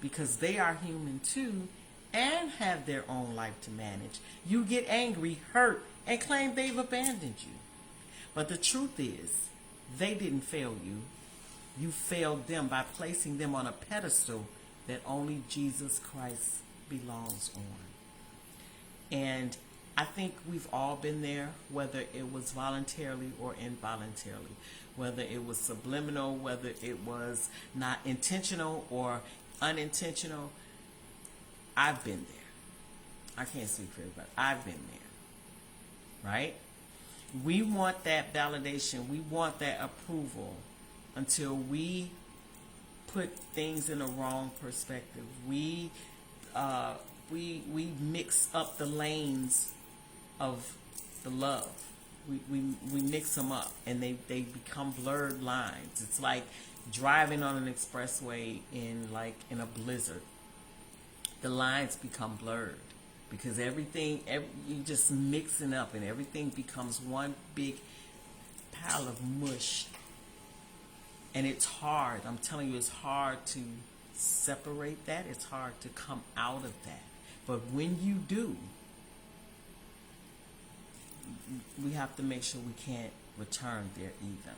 because they are human too and have their own life to manage, you get angry, hurt, and claim they've abandoned you. But the truth is, they didn't fail you. You failed them by placing them on a pedestal that only Jesus Christ belongs on. And I think we've all been there, whether it was voluntarily or involuntarily, whether it was subliminal, whether it was not intentional or unintentional. I've been there. I can't speak for everybody. I've been there, right? We want that validation. We want that approval until we put things in a wrong perspective. We mix up the lanes of the love. We mix them up, and they become blurred lines. It's like driving on an expressway in a blizzard. The lines become blurred because you just mixing up, and everything becomes one big pile of mush. And it's hard. I'm telling you, it's hard to separate that. It's hard to come out of that. But when you do, we have to make sure we can't return there either.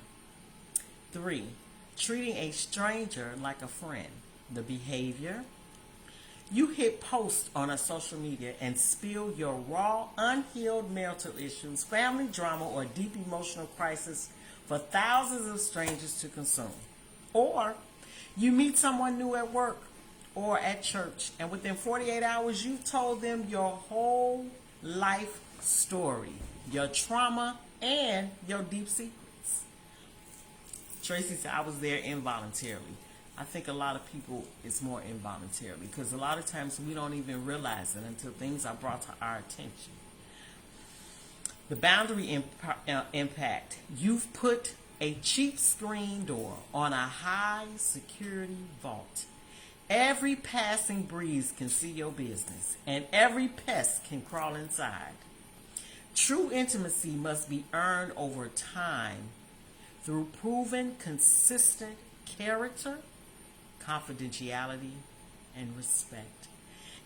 3, treating a stranger like a friend. The behavior. You hit post on a social media and spill your raw, unhealed marital issues, family drama, or deep emotional crisis for thousands of strangers to consume. Or you meet someone new at work or at church, and within 48 hours you've told them your whole life story, your trauma, and your deep secrets. Tracy said, I was there involuntarily. I think a lot of people, it's more involuntarily, because a lot of times we don't even realize it until things are brought to our attention. The boundary impact. You've put a cheap screen door on a high security vault. Every passing breeze can see your business, and every pest can crawl inside. True intimacy must be earned over time through proven, consistent character, confidentiality, and respect.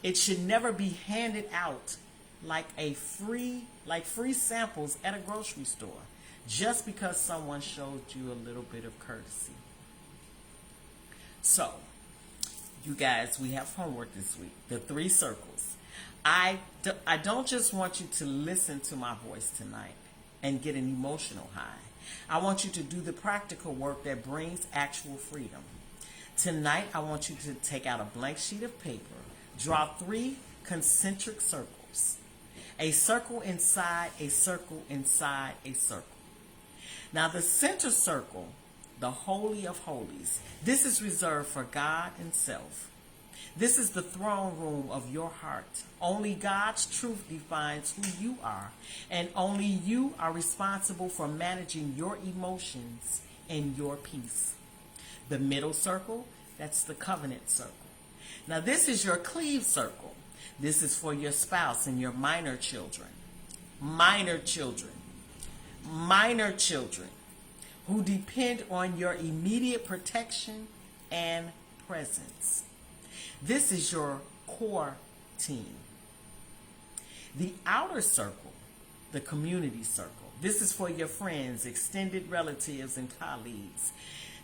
It should never be handed out like free samples at a grocery store just because someone showed you a little bit of courtesy. So, you guys, we have homework this week. The 3 circles. I don't just want you to listen to my voice tonight and get an emotional high. I want you to do the practical work that brings actual freedom. Tonight, I want you to take out a blank sheet of paper, draw 3 concentric circles. A circle inside a circle inside a circle. Now, the center circle, the Holy of Holies, this is reserved for God Himself. This is the throne room of your heart. Only God's truth defines who you are, and only you are responsible for managing your emotions and your peace. The middle circle, that's the covenant circle. Now, this is your cleave circle. This is for your spouse and your minor children. Minor children. Minor children who depend on your immediate protection and presence. This is your core team. The outer circle, the community circle. This is for your friends, extended relatives, and colleagues.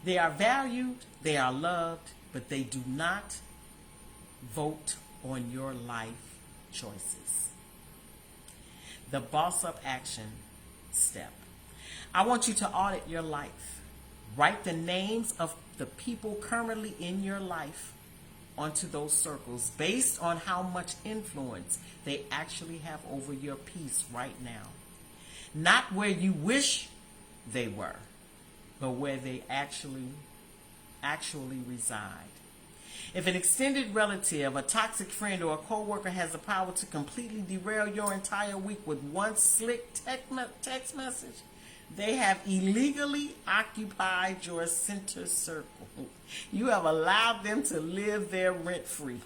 They are valued, they are loved, but they do not vote on your life choices. The boss up action step. I want you to audit your life. Write the names of the people currently in your life onto those circles based on how much influence they actually have over your peace right now. Not where you wish they were, but where they actually reside. If an extended relative, a toxic friend, or a coworker has the power to completely derail your entire week with one slick text message, they have illegally occupied your center circle. You have allowed them to live there rent-free.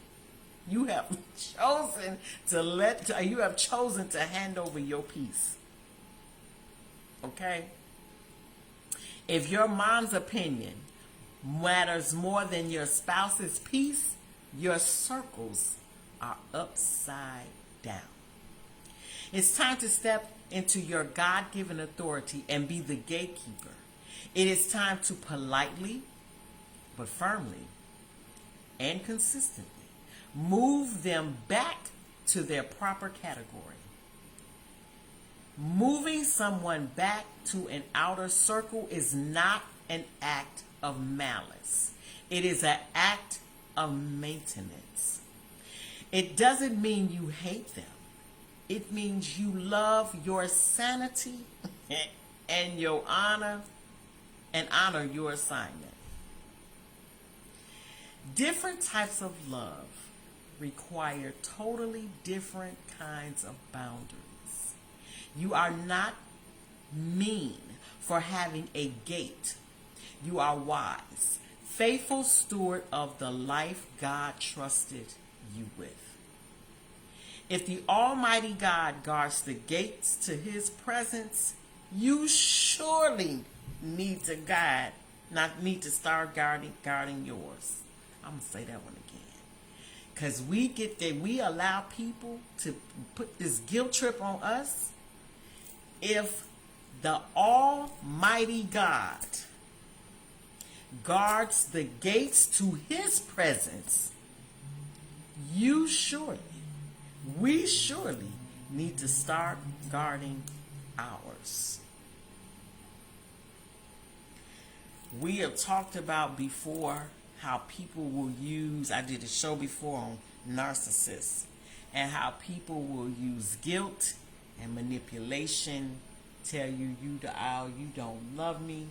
You have chosen to hand over your peace. Okay? If your mom's opinion matters more than your spouse's peace, your circles are upside down. It's time to step into your God-given authority and be the gatekeeper. It is time to politely, but firmly and consistently move them back to their proper category. Moving someone back to an outer circle is not an act of malice. It is an act of maintenance. It doesn't mean you hate them. It means you love your sanity and your honor your assignment. Different types of love require totally different kinds of boundaries. You are not mean for having a gate. You are wise, faithful steward of the life God trusted you with. If the Almighty God guards the gates to His presence, you surely need to start guarding yours. I'm gonna say that one again, because we allow people to put this guilt trip on us. If the Almighty God guards the gates to His presence, we surely need to start guarding ours. We have talked about before how people will use, I did a show before on narcissists, and how people will use guilt and manipulation, tell you you don't love me.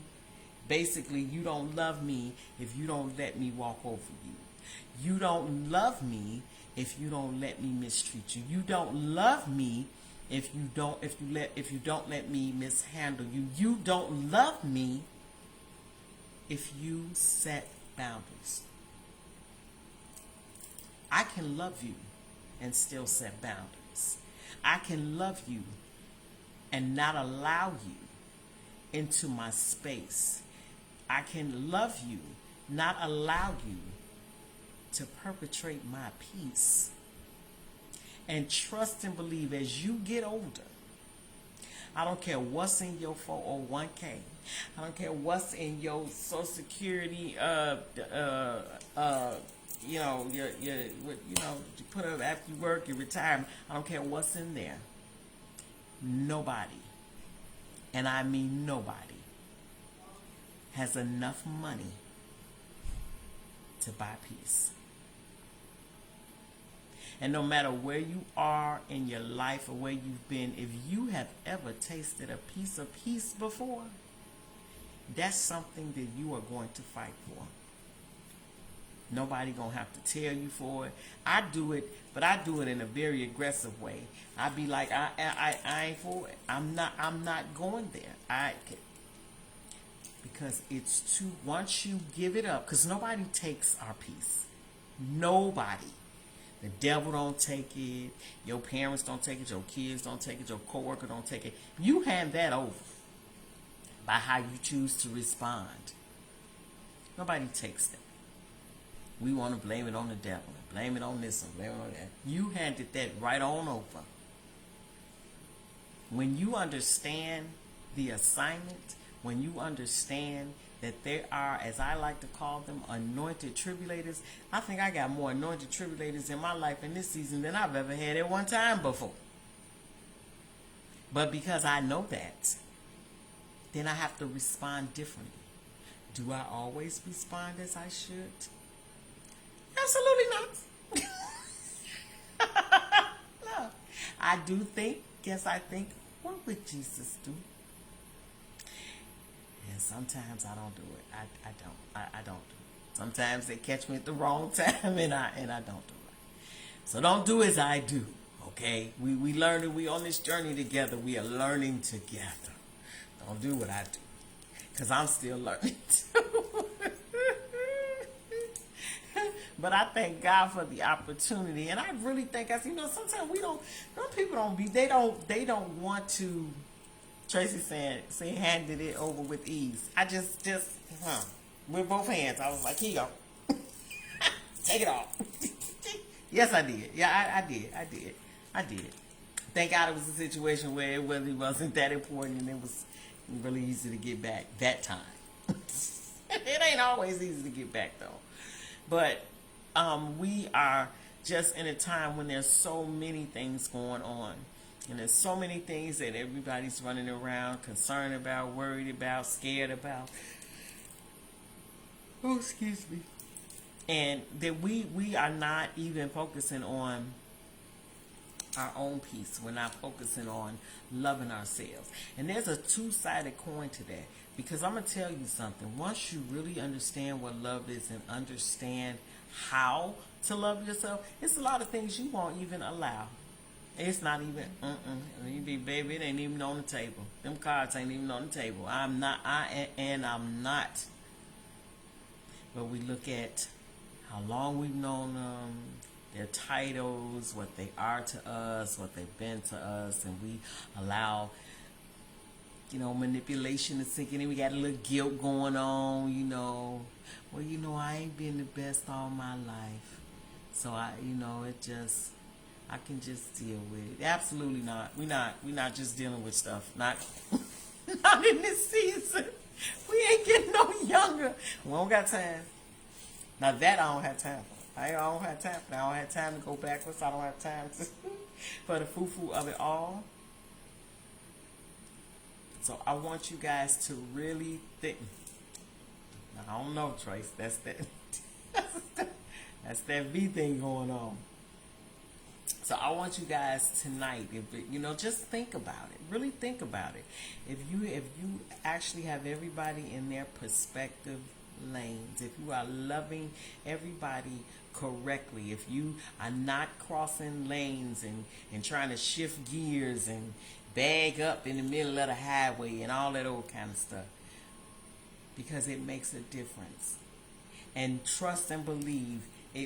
Basically, you don't love me if you don't let me walk over you. You don't love me if you don't let me mistreat you. You don't love me if you don't let me mishandle you. You don't love me if you set boundaries. I can love you and still set boundaries. I can love you and not allow you into my space. I can love you, not allow you to perpetrate my peace. And trust and believe as you get older, I don't care what's in your 401k. I don't care what's in your Social Security, you put up after you work, your retirement. I don't care what's in there. Nobody, and I mean nobody, has enough money to buy peace. And no matter where you are in your life or where you've been, if you have ever tasted a piece of peace before, that's something that you are going to fight for. Nobody gonna have to tell you for it. I do it, but I do it in a very aggressive way. I be like, I ain't for it. I'm not going there. Because it's too. Once you give it up, because nobody takes our peace. Nobody. The devil don't take it. Your parents don't take it. Your kids don't take it. Your coworker don't take it. You hand that over by how you choose to respond. Nobody takes that. We want to blame it on the devil, blame it on this and blame it on that. You handed that right on over. When you understand the assignment, when you understand that there are, as I like to call them, anointed tribulators, I think I got more anointed tribulators in my life in this season than I've ever had at one time before. But because I know that, then I have to respond differently. Do I always respond as I should? Absolutely not. No. I do think, I think, what would Jesus do? And sometimes I don't do it. I don't do it. Sometimes they catch me at the wrong time and I don't do it. So don't do as I do. Okay? We learning, we on this journey together. We are learning together. Don't do what I do. Because I'm still learning too. But I thank God for the opportunity, and I really think, sometimes they don't want to. Tracy saying handed it over with ease. I just with both hands. I was like, here you go, take it off. Yes, I did. Yeah, I did. Thank God it was a situation where it really wasn't that important, and it was really easy to get back that time. It ain't always easy to get back though, but. We are just in a time when there's so many things going on. And there's so many things that everybody's running around, concerned about, worried about, scared about. Oh, excuse me. And that we are not even focusing on our own peace. We're not focusing on loving ourselves. And there's a two-sided coin to that. Because I'm going to tell you something. Once you really understand what love is and understand how to love yourself, it's a lot of things you won't even allow. It's not even, you be, baby, it ain't even on the table. Them cards ain't even on the table. I'm not. But we look at how long we've known them, their titles, what they are to us, what they've been to us, and we allow, manipulation to sink in. We got a little guilt going on, Well, I ain't been the best all my life. So I can just deal with it. Absolutely not. We're not just dealing with stuff. Not in this season. We ain't getting no younger. We don't got time. Now that I don't have time for. I don't have time for that. I don't have time to go backwards. I don't have time for the foo-foo of it all. So I want you guys to really think. I don't know, Trace. That's that V thing going on. So I want you guys tonight, just think about it. Really think about it. If you actually have everybody in their perspective lanes, if you are loving everybody correctly, if you are not crossing lanes and trying to shift gears and bag up in the middle of the highway and all that old kind of stuff, because it makes a difference. And trust and believe. For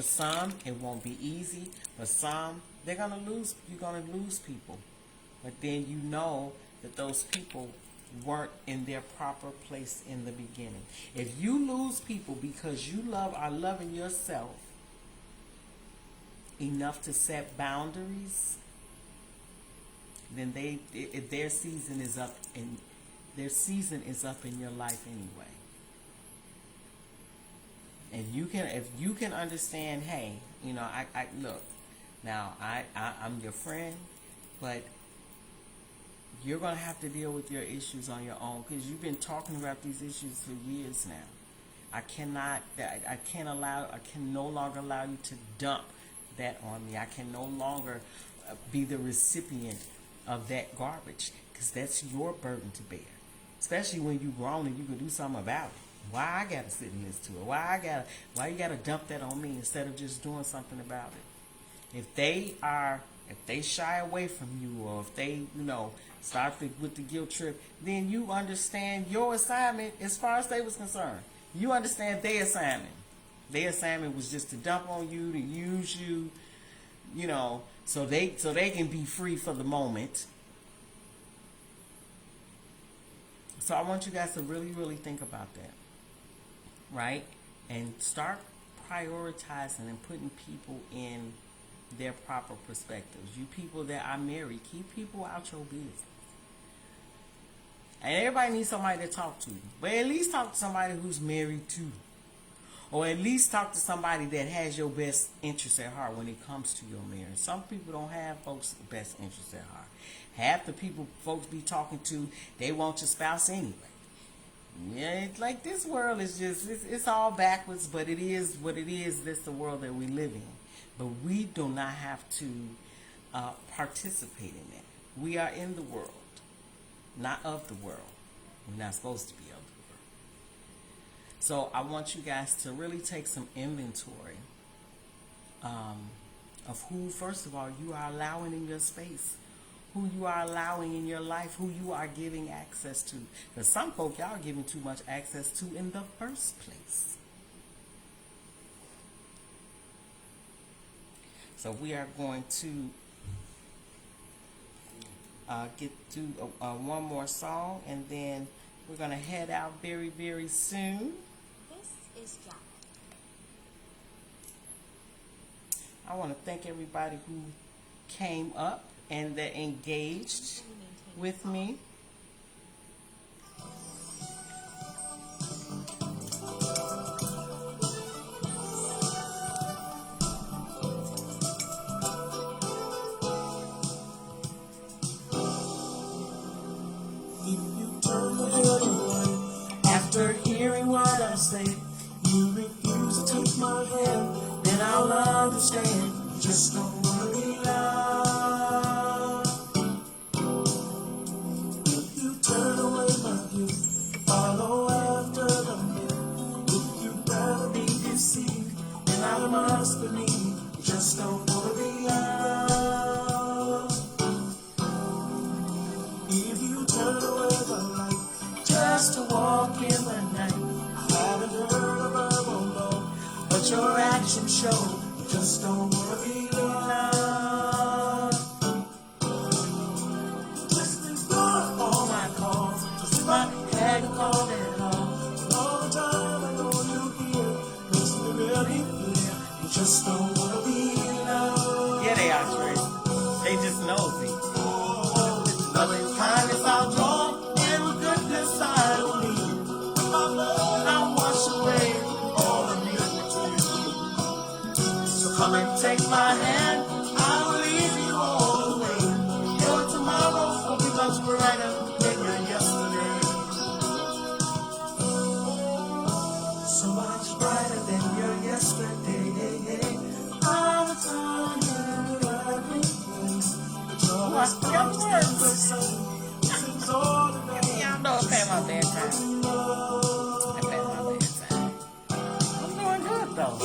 some, it won't be easy. For some, you're gonna lose people. But then you know that those people weren't in their proper place in the beginning. If you lose people because you are loving yourself enough to set boundaries, then their season is up in your life anyway. And if you can understand, hey, I look, now I'm your friend, but you're gonna have to deal with your issues on your own because you've been talking about these issues for years now. I can no longer allow you to dump that on me. I can no longer be the recipient of that garbage because that's your burden to bear. especially when you grown and you can do something about it. Why I gotta sit and listen to it? Why you gotta dump that on me instead of just doing something about it? If they shy away from you, or if they, start with the guilt trip, then you understand your assignment as far as they was concerned. You understand their assignment. Their assignment was just to dump on you, to use you, so they can be free for the moment. So I want you guys to really, really think about that, right? And start prioritizing and putting people in their proper perspectives. You people that are married, keep people out your business. And everybody needs somebody to talk to. But at least talk to somebody who's married too. Or at least talk to somebody that has your best interest at heart when it comes to your marriage. Some people don't have folks' best interest at heart. Half the people folks be talking to, they want your spouse anyway. Yeah, it's like this world is just, it's all backwards, but it is what it is. That's the world that we live in. But we do not have to participate in that. We are in the world, not of the world. We're not supposed to be of the world. So I want you guys to really take some inventory of who, first of all, you are allowing in your space, who you are allowing in your life, who you are giving access to. Because some folk y'all are giving too much access to in the first place. So we are going to get to one more song, and then we're going to head out very, very soon. This is Jack. I want to thank everybody who came up and that engaged with me. After hearing what I say, you refuse to take my hand, then I'll understand. You just don't want to be loved. If you turn away my gift, follow after the myth. If you'd rather be deceived, then I must believe. You just don't want to be loved. If you turn away the light, just to walk in the night. I haven't heard a verbal no, but your actions show you just don't want to be loved. Just ignore all my calls, as if I hadn't called at all. All the time I know you're here, cause we really feel you just don't want to be loved. Yeah, they are, Trey. They just nosy. Loving kindness I'll draw, and with goodness I will lead. With my blood I'll wash away all the iniquity. So come and take my hand, I will lead you all the way. Your tomorrow will be much brighter than your yesterday. So much brighter than your yesterday. I'm telling you everything. What's your words? Y'all know I pay my bedtime. I pay my bedtime. I'm doing good though.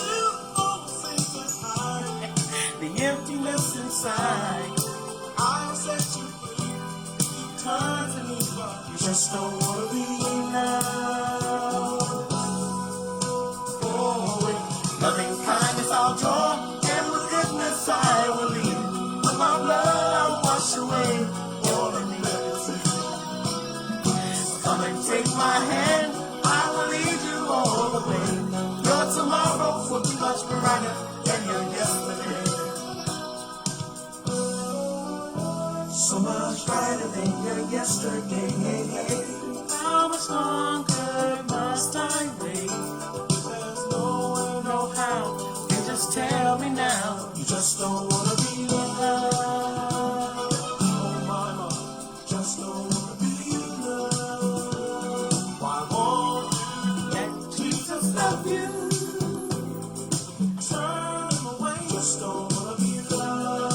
The emptiness inside, I'll set you free. You turn to me, but you just don't want to be loved. Oh, with loving kindness I'll draw, and with goodness I will lead. With my blood I'll wash away all iniquity. Come and take my hand, I will lead you all the way. Your tomorrow will be much brighter than your yesterday. So much brighter than your yesterday. How much longer must I wait? There's no one, no how. You just tell me now. You just don't wanna be loved. Oh mama, just don't wanna be loved. Why won't you let Jesus love you? Turn him away. Just don't wanna be loved.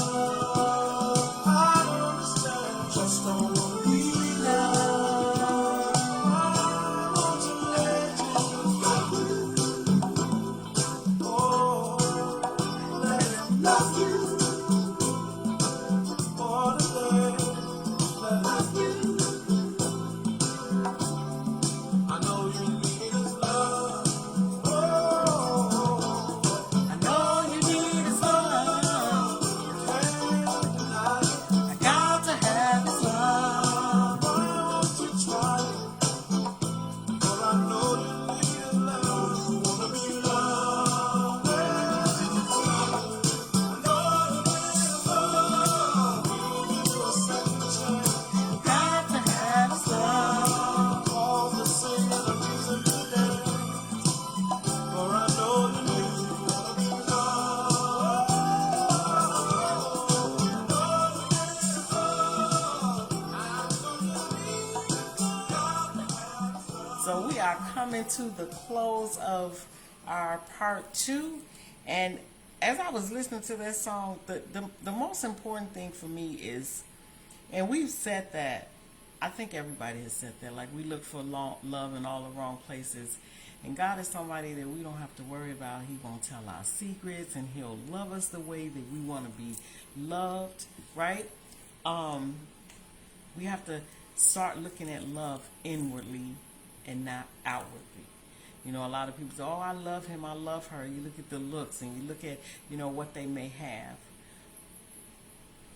I don't understand. Just don't wanna be loved. coming to the close of our part 2. And as I was listening to that song, the most important thing for me is, and we've said that, I think everybody has said that, like we look for love in all the wrong places. And God is somebody that we don't have to worry about. He won't tell our secrets, and He'll love us the way that we want to be loved, right? We have to start looking at love inwardly and not outwardly. You know, a lot of people say, oh, I love him, I love her. You look at the looks and you look at, you know, what they may have.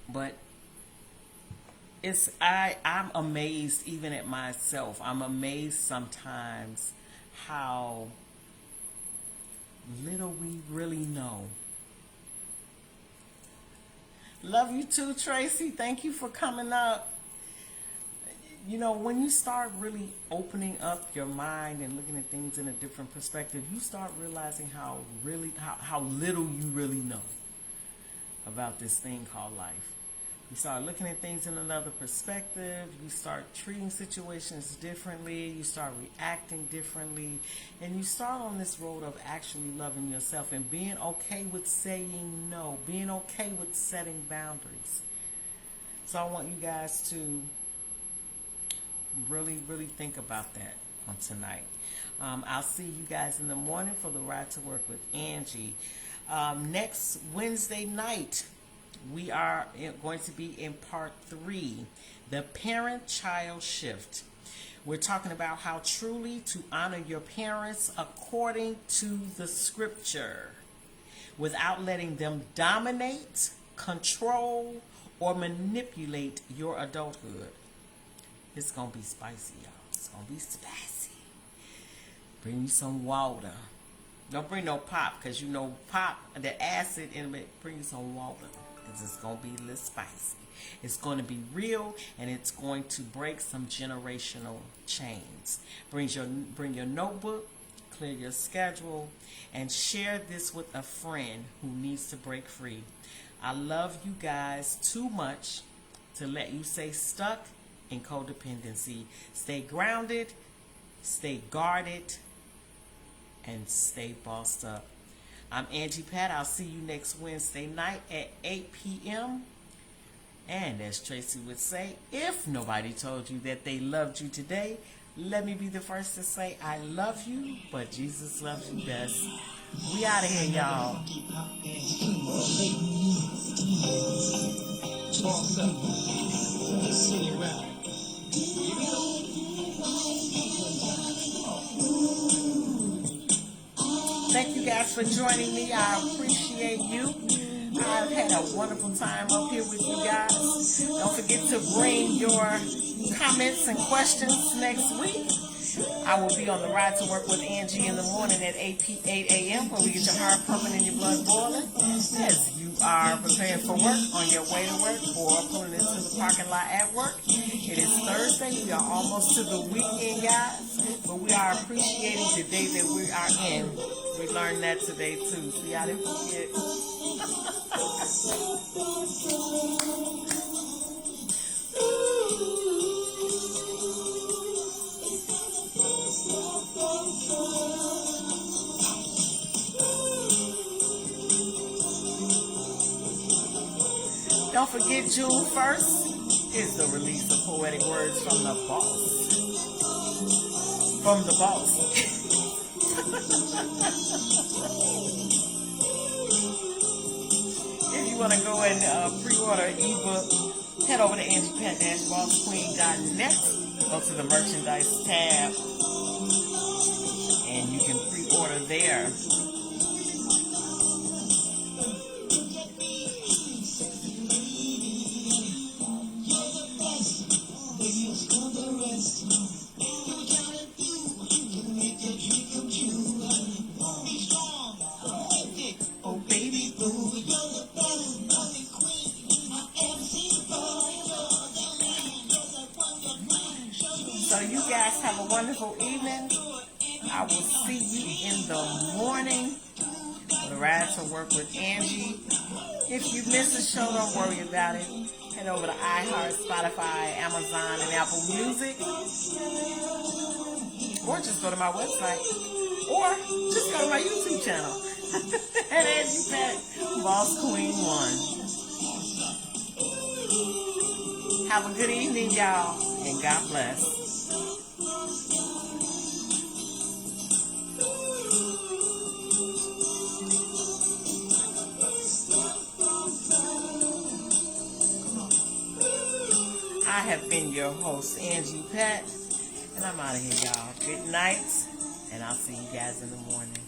But I'm amazed even at myself. I'm amazed sometimes how little we really know. Love you too, Tracy. Thank you for coming up. You know, when you start really opening up your mind and looking at things in a different perspective, you start realizing how little you really know about this thing called life. You start looking at things in another perspective. You start treating situations differently. You start reacting differently. And you start on this road of actually loving yourself and being okay with saying no, being okay with setting boundaries. So I want you guys to really, really think about that on tonight. I'll see you guys in the morning for the Ride to Work with Angie. Next Wednesday night, we are going to be in part 3, the parent-child shift. We're talking about how truly to honor your parents according to the scripture without letting them dominate, control, or manipulate your adulthood. It's going to be spicy, y'all. It's going to be spicy. Bring you some water. Don't bring no pop, because you know pop, the acid in it, bring you some water. It's going to be a little spicy. It's going to be real, and it's going to break some generational chains. Bring your notebook, clear your schedule, and share this with a friend who needs to break free. I love you guys too much to let you stay stuck in codependency. Stay grounded, stay guarded, and stay bossed up. I'm Angie Pat. I'll see you next Wednesday night at 8 p.m. And as Tracy would say, if nobody told you that they loved you today, let me be the first to say I love you, but Jesus loves you best. We out of here, y'all. Thank you guys for joining me. I appreciate you. I've had a wonderful time up here with you guys. Don't forget to bring your comments and questions next week. I will be on the Ride to Work with Angie in the morning at 8 a.m. where we get your heart pumping and your blood boiling as you are preparing for work, on your way to work, or pulling into the parking lot at work. It is Thursday. We are almost to the weekend, guys, but we are appreciating the day that we are in. We learned that today, too. See, I didn't forget. Don't forget, June 1st is the release of Poetic Words from the Boss. From the Boss. If you want to go and pre-order an ebook, head over to AngiePat-BossQueen.net. Go to the merchandise tab, and you can pre-order there. So you guys have a wonderful evening. I will see you in the morning for the Ride to Work with Angie. If you miss the show, don't worry about it. Head over to iHeart, Spotify, Amazon, and Apple Music. or just go to my website, or just go to my YouTube channel. And Angie Pet, Boss Queen 1. Have a good evening, y'all, and God bless. I have been your host, Angie Pet, and I'm out of here, y'all. Good night, and I'll see you guys in the morning.